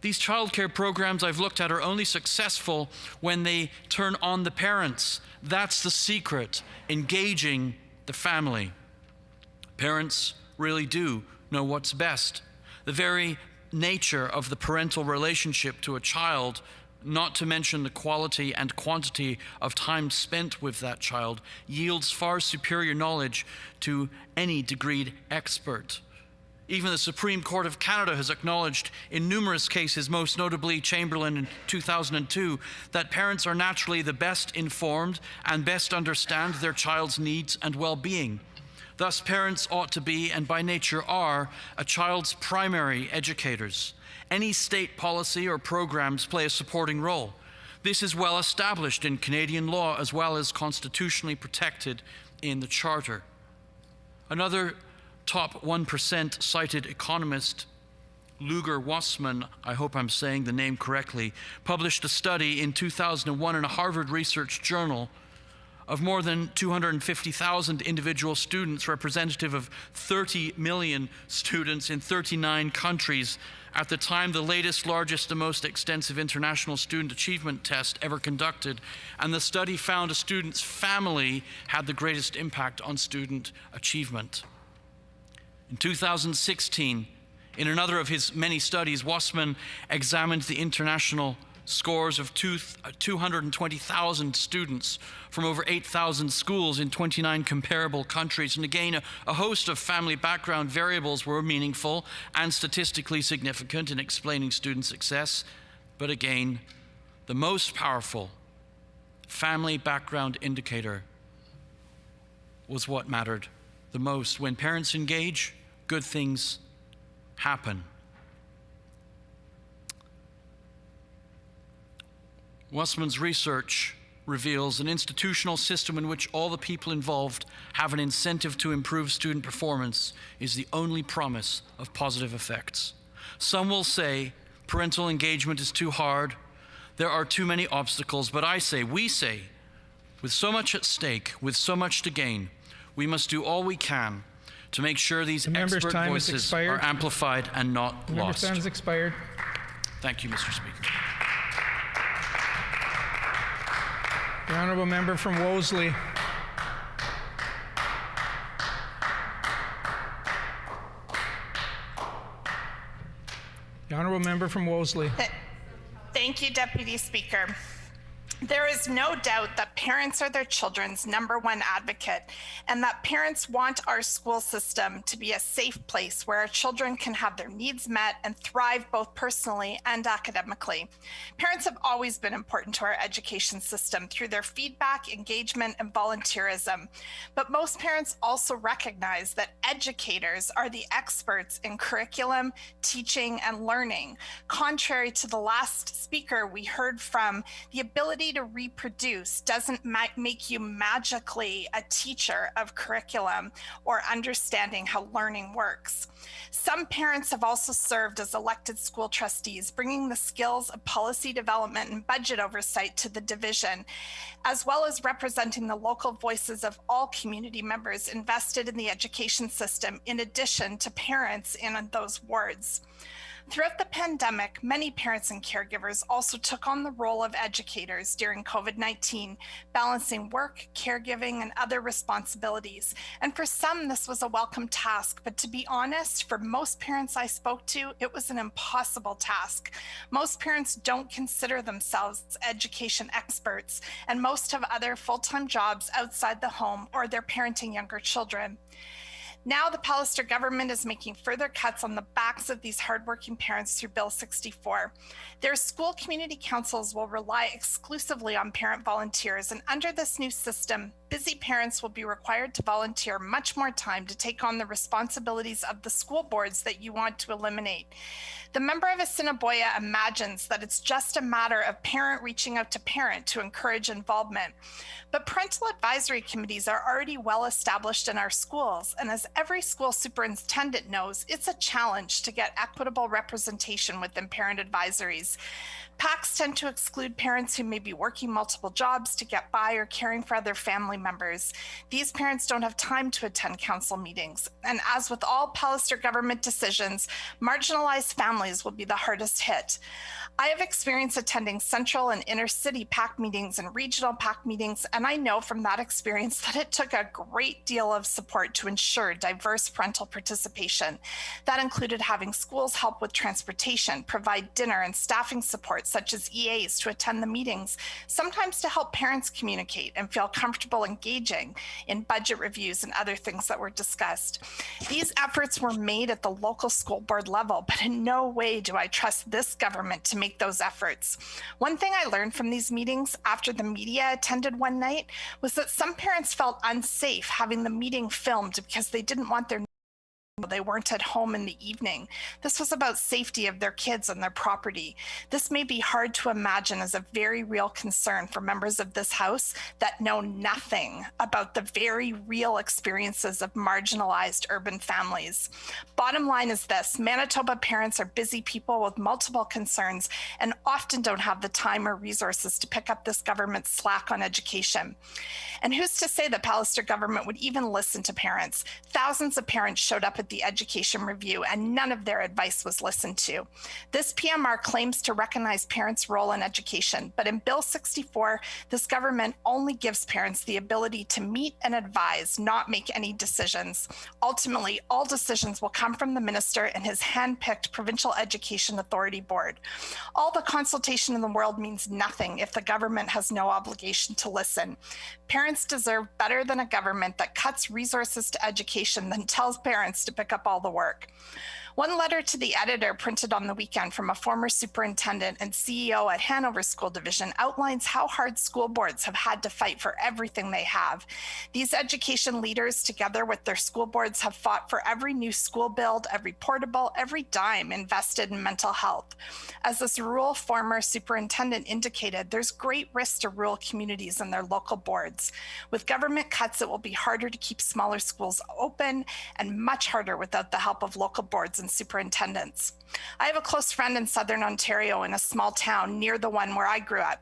"These childcare programs I've looked at are only successful when they turn on the parents. That's the secret, engaging the family." Parents really do know what's best. The very nature of the parental relationship to a child, not to mention the quality and quantity of time spent with that child, yields far superior knowledge to any degreed expert. Even the Supreme Court of Canada has acknowledged in numerous cases, most notably Chamberlain in 2002, that parents are naturally the best informed and best understand their child's needs and well-being. Thus, parents ought to be, and by nature are, a child's primary educators. Any state policy or programs play a supporting role. This is well established in Canadian law as well as constitutionally protected in the Charter. Another top 1% cited economist, Luger Wassman, I hope I'm saying the name correctly, published a study in 2001 in a Harvard Research Journal of more than 250,000 individual students, representative of 30 million students in 39 countries. At the time, the latest, largest, and most extensive international student achievement test ever conducted, and the study found a student's family had the greatest impact on student achievement. In 2016, in another of his many studies, Wassman examined the international scores of 220,000 students from over 8,000 schools in 29 comparable countries. And again, a host of family background variables were meaningful and statistically significant in explaining student success. But again, the most powerful family background indicator was what mattered the most. When parents engage, good things happen. Wassman's research reveals an institutional system in which all the people involved have an incentive to improve student performance is the only promise of positive effects. Some will say parental engagement is too hard, there are too many obstacles, but I say, we say, with so much at stake, with so much to gain, we must do all we can to make sure these expert voices are amplified and not lost. Member's time has expired. Thank you, Mr. Speaker. The honourable member from Wolseley. The honourable member from Wolseley. Thank you, Deputy Speaker. There is no doubt that parents are their children's #1 advocate, and that parents want our school system to be a safe place where our children can have their needs met and thrive both personally and academically. Parents have always been important to our education system through their feedback, engagement, and volunteerism. But most parents also recognize that educators are the experts in curriculum, teaching, and learning. Contrary to the last speaker we heard from, the ability to reproduce doesn't make you magically a teacher of curriculum or understanding how learning works. Some parents have also served as elected school trustees, bringing the skills of policy development and budget oversight to the division, as well as representing the local voices of all community members invested in the education system, in addition to parents in those wards. Throughout the pandemic, many parents and caregivers also took on the role of educators during COVID-19, balancing work, caregiving, and other responsibilities. And for some, this was a welcome task, but to be honest, for most parents I spoke to, it was an impossible task. Most parents don't consider themselves education experts, and most have other full-time jobs outside the home, or they're parenting younger children. Now the Pallister government is making further cuts on the backs of these hardworking parents through Bill 64. Their school community councils will rely exclusively on parent volunteers, and under this new system, busy parents will be required to volunteer much more time to take on the responsibilities of the school boards that you want to eliminate. The member of Assiniboia imagines that it's just a matter of parent reaching out to parent to encourage involvement. But parental advisory committees are already well established in our schools, and as every school superintendent knows, it's a challenge to get equitable representation within parent advisories. PACs tend to exclude parents who may be working multiple jobs to get by or caring for other family members. These parents don't have time to attend council meetings. And as with all Pallister government decisions, marginalized families will be the hardest hit. I have experience attending central and inner city PAC meetings and regional PAC meetings, and I know from that experience that it took a great deal of support to ensure diverse parental participation. That included having schools help with transportation, provide dinner and staffing support such as EAs to attend the meetings, sometimes to help parents communicate and feel comfortable engaging in budget reviews and other things that were discussed. These efforts were made at the local school board level, but in no way do I trust this government to make those efforts. One thing I learned from these meetings after the media attended one night was that some parents felt unsafe having the meeting filmed because they didn't want they weren't at home in the evening. This was about safety of their kids and their property. This may be hard to imagine as a very real concern for members of this House that know nothing about the very real experiences of marginalized urban families. Bottom line is this: Manitoba parents are busy people with multiple concerns and often don't have the time or resources to pick up this government's slack on education. And who's to say the Pallister government would even listen to parents? Thousands of parents showed up at the education review and none of their advice was listened to. This PMR claims to recognize parents' role in education, but in Bill 64, this government only gives parents the ability to meet and advise, not make any decisions. Ultimately, all decisions will come from the minister and his hand-picked Provincial Education Authority Board. All the consultation in the world means nothing if the government has no obligation to listen. Parents deserve better than a government that cuts resources to education than tells parents to pick up all the work. One letter to the editor printed on the weekend from a former superintendent and CEO at Hanover School Division outlines how hard school boards have had to fight for everything they have. These education leaders, together with their school boards, have fought for every new school build, every portable, every dime invested in mental health. As this rural former superintendent indicated, there's great risk to rural communities and their local boards. With government cuts, it will be harder to keep smaller schools open and much harder without the help of local boards and superintendents. I have a close friend in Southern Ontario in a small town near the one where I grew up.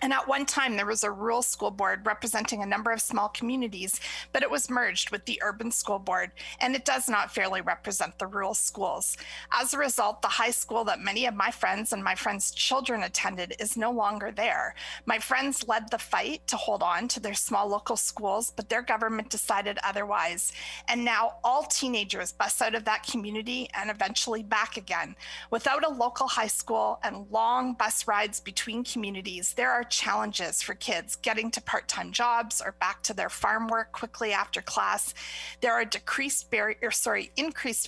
And at one time, there was a rural school board representing a number of small communities, but it was merged with the urban school board, and it does not fairly represent the rural schools. As a result, the high school that many of my friends and my friends' children attended is no longer there. My friends led the fight to hold on to their small local schools, but their government decided otherwise. And now all teenagers bus out of that community and eventually back again. Without a local high school and long bus rides between communities, there are challenges for kids getting to part-time jobs or back to their farm work quickly after class. There are increased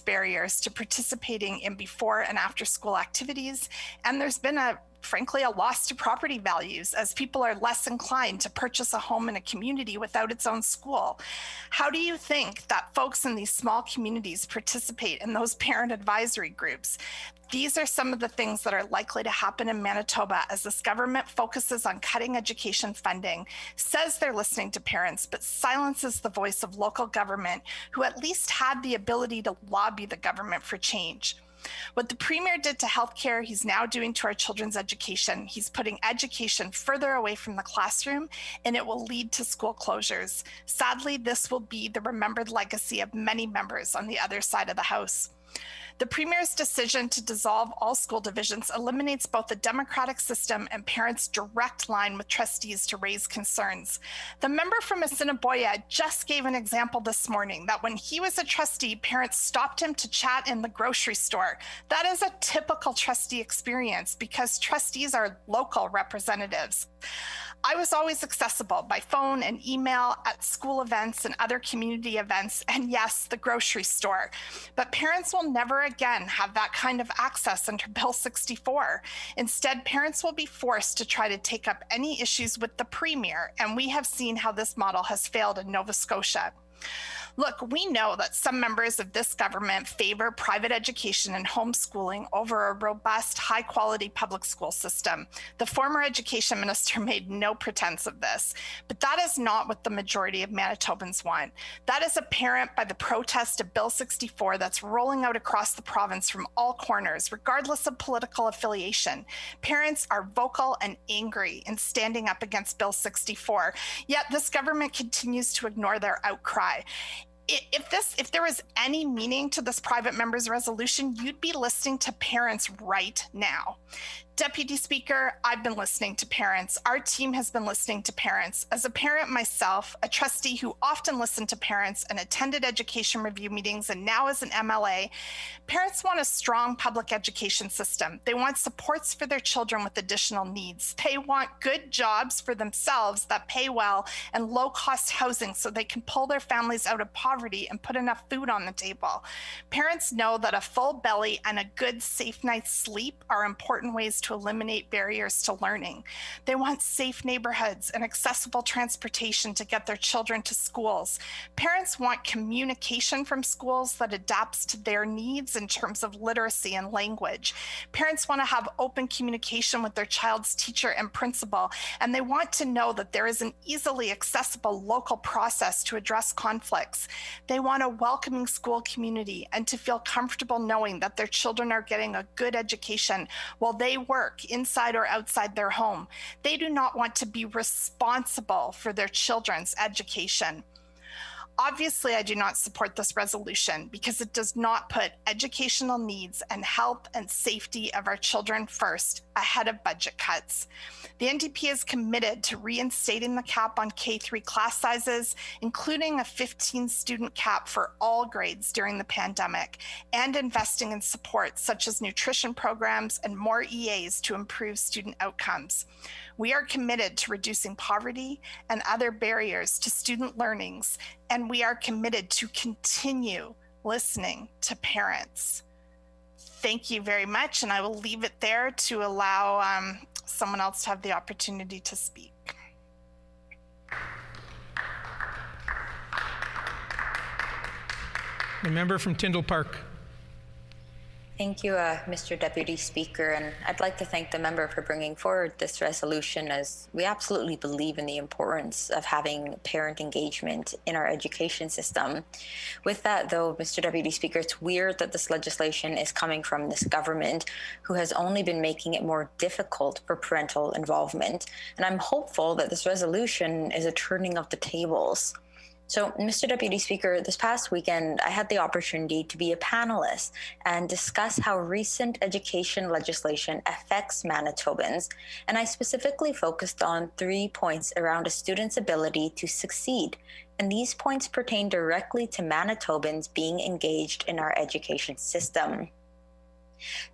barriers to participating in before and after school activities. And there's been frankly, a loss to property values as people are less inclined to purchase a home in a community without its own school. How do you think that folks in these small communities participate in those parent advisory groups? These are some of the things that are likely to happen in Manitoba as this government focuses on cutting education funding, says they're listening to parents, but silences the voice of local government who at least had the ability to lobby the government for change. What the Premier did to healthcare, he's now doing to our children's education. He's putting education further away from the classroom, and it will lead to school closures. Sadly, this will be the remembered legacy of many members on the other side of the House. The Premier's decision to dissolve all school divisions eliminates both the democratic system and parents' direct line with trustees to raise concerns. The member from Assiniboia just gave an example this morning that when he was a trustee, parents stopped him to chat in the grocery store. That is a typical trustee experience because trustees are local representatives. I was always accessible by phone and email at school events and other community events, and yes, the grocery store. But parents will never again have that kind of access under Bill 64. Instead, parents will be forced to try to take up any issues with the Premier, and we have seen how this model has failed in Nova Scotia. Look, we know that some members of this government favor private education and homeschooling over a robust, high-quality public school system. The former education minister made no pretense of this, but that is not what the majority of Manitobans want. That is apparent by the protest of Bill 64 that's rolling out across the province from all corners, regardless of political affiliation. Parents are vocal and angry in standing up against Bill 64, yet this government continues to ignore their outcry. If there was any meaning to this private member's resolution, you'd be listening to parents right now. Deputy Speaker, I've been listening to parents. Our team has been listening to parents. As a parent myself, a trustee who often listened to parents and attended education review meetings, and now as an MLA, parents want a strong public education system. They want supports for their children with additional needs. They want good jobs for themselves that pay well and low-cost housing so they can pull their families out of poverty and put enough food on the table. Parents know that a full belly and a good, safe night's sleep are important ways to eliminate barriers to learning. They want safe neighborhoods and accessible transportation to get their children to schools. Parents want communication from schools that adapts to their needs in terms of literacy and language. Parents want to have open communication with their child's teacher and principal, and they want to know that there is an easily accessible local process to address conflicts. They want a welcoming school community and to feel comfortable knowing that their children are getting a good education while they work inside or outside their home. They do not want to be responsible for their children's education. Obviously, I do not support this resolution because it does not put educational needs and health and safety of our children first ahead of budget cuts. The NDP is committed to reinstating the cap on K-3 class sizes, including a 15-student cap for all grades during the pandemic, and investing in support such as nutrition programs and more EAs to improve student outcomes. We are committed to reducing poverty and other barriers to student learnings, and we are committed to continue listening to parents. Thank you very much, and I will leave it there to allow someone else to have the opportunity to speak. The member from Tyndall Park. Thank you, Mr. Deputy Speaker, and I'd like to thank the member for bringing forward this resolution, as we absolutely believe in the importance of having parent engagement in our education system. With that, though, Mr. Deputy Speaker, it's weird that this legislation is coming from this government, who has only been making it more difficult for parental involvement, and I'm hopeful that this resolution is a turning of the tables. So, Mr. Deputy Speaker, this past weekend, I had the opportunity to be a panelist and discuss how recent education legislation affects Manitobans, and I specifically focused on 3 points around a student's ability to succeed, and these points pertain directly to Manitobans being engaged in our education system.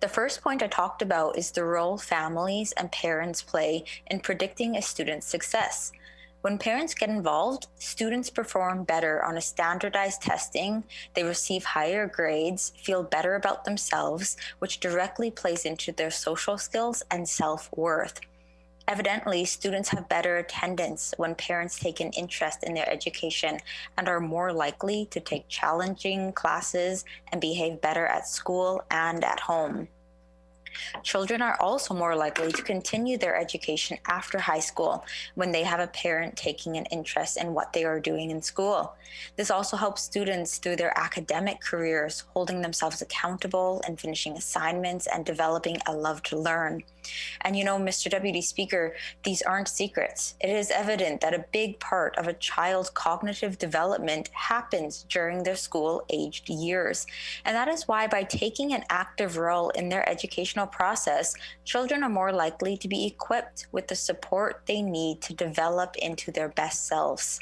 The first point I talked about is the role families and parents play in predicting a student's success. When parents get involved, students perform better on a standardized testing, they receive higher grades, feel better about themselves, which directly plays into their social skills and self-worth. Evidently, students have better attendance when parents take an interest in their education and are more likely to take challenging classes and behave better at school and at home. Children are also more likely to continue their education after high school when they have a parent taking an interest in what they are doing in school. This also helps students through their academic careers, holding themselves accountable and finishing assignments and developing a love to learn. And you know, Mr. Deputy Speaker, these aren't secrets. It is evident that a big part of a child's cognitive development happens during their school-aged years. And that is why by taking an active role in their educational process, children are more likely to be equipped with the support they need to develop into their best selves.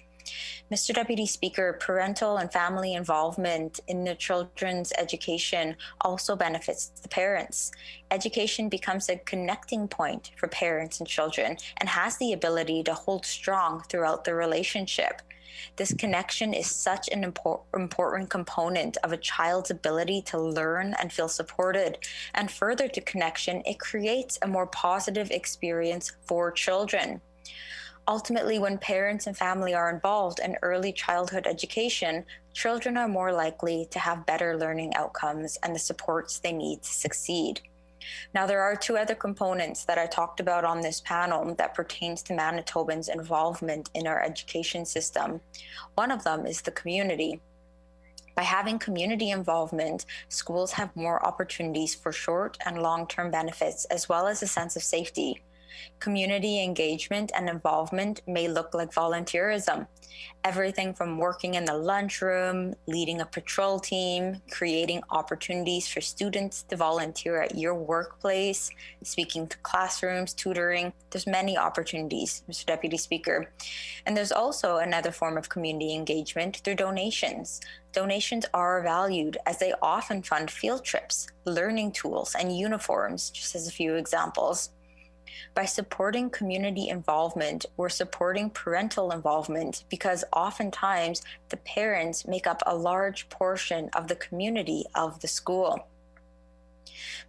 Mr. Deputy Speaker, parental and family involvement in the children's education also benefits the parents. Education becomes a connecting point for parents and children and has the ability to hold strong throughout the relationship. This connection is such an important component of a child's ability to learn and feel supported. And further to connection, it creates a more positive experience for children. Ultimately, when parents and family are involved in early childhood education, children are more likely to have better learning outcomes and the supports they need to succeed. Now, there are two other components that I talked about on this panel that pertains to Manitobans' involvement in our education system. One of them is the community. By having community involvement, schools have more opportunities for short and long-term benefits, as well as a sense of safety. Community engagement and involvement may look like volunteerism. Everything from working in the lunchroom, leading a patrol team, creating opportunities for students to volunteer at your workplace, speaking to classrooms, tutoring. There's many opportunities, Mr. Deputy Speaker. And there's also another form of community engagement through donations. Donations are valued as they often fund field trips, learning tools, and uniforms, just as a few examples. By supporting community involvement, we're supporting parental involvement because oftentimes the parents make up a large portion of the community of the school.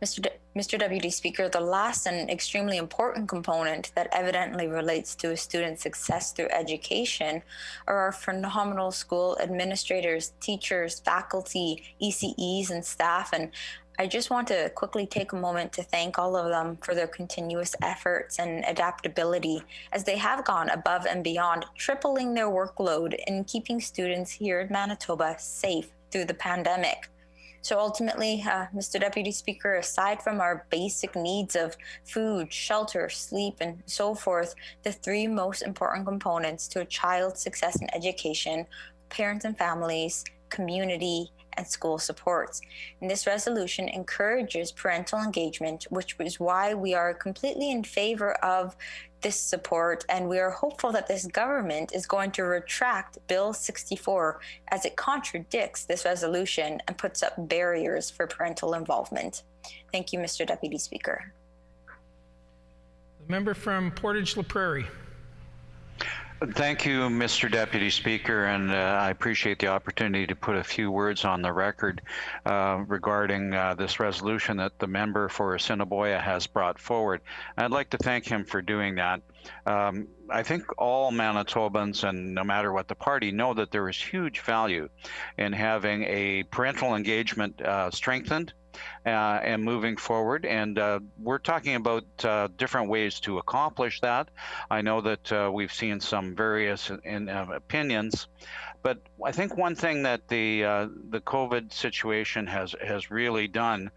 Mr. Deputy Speaker, the last and extremely important component that evidently relates to a student's success through education are our phenomenal school administrators, teachers, faculty, ECEs, and staff. And I just want to quickly take a moment to thank all of them for their continuous efforts and adaptability as they have gone above and beyond, tripling their workload in keeping students here in Manitoba safe through the pandemic. So ultimately, Mr. Deputy Speaker, aside from our basic needs of food, shelter, sleep, and so forth, the three most important components to a child's success in education, parents and families, community, and school supports. And this resolution encourages parental engagement, which is why we are completely in favor of this support, and we are hopeful that this government is going to retract Bill 64 as it contradicts this resolution and puts up barriers for parental involvement. Thank you, Mr. Deputy Speaker. The member from Portage-La Prairie. Thank you, Mr. Deputy Speaker, and I appreciate the opportunity to put a few words on the record regarding this resolution that the member for Assiniboia has brought forward. I'd like to thank him for doing that. I think all Manitobans, and no matter what the party, know that there is huge value in having a parental engagement strengthened and moving forward, and we're talking about different ways to accomplish that. I know that we've seen some various opinions, but I think one thing that the COVID situation has really done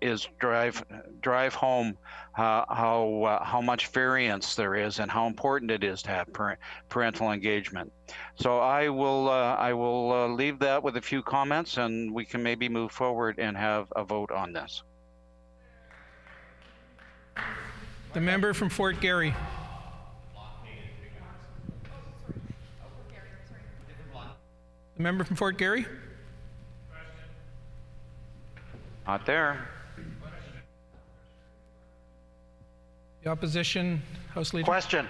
is drive home how much variance there is and how important it is to have parental engagement. So I will leave that with a few comments, and we can maybe move forward and have a vote on this. The member from Fort Garry. The member from Fort Garry? Not there. The opposition, House Leader? Question.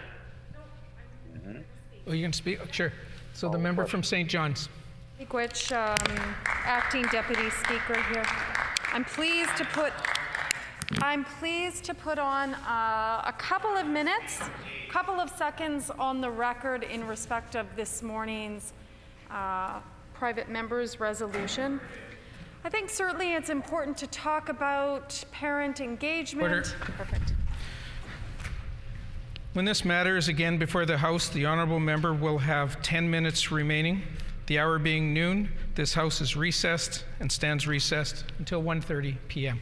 Oh, you can speak? Oh, sure. So the member from St. John's. Which acting deputy speaker here. I'm pleased to put on a couple of minutes, couple of seconds on the record in respect of this morning's private members resolution. I think certainly it's important to talk about parent engagement. Order. Perfect. When this matter is again before the House, the honourable member will have 10 minutes remaining. The hour being noon, this House is recessed and stands recessed until 1:30 p.m.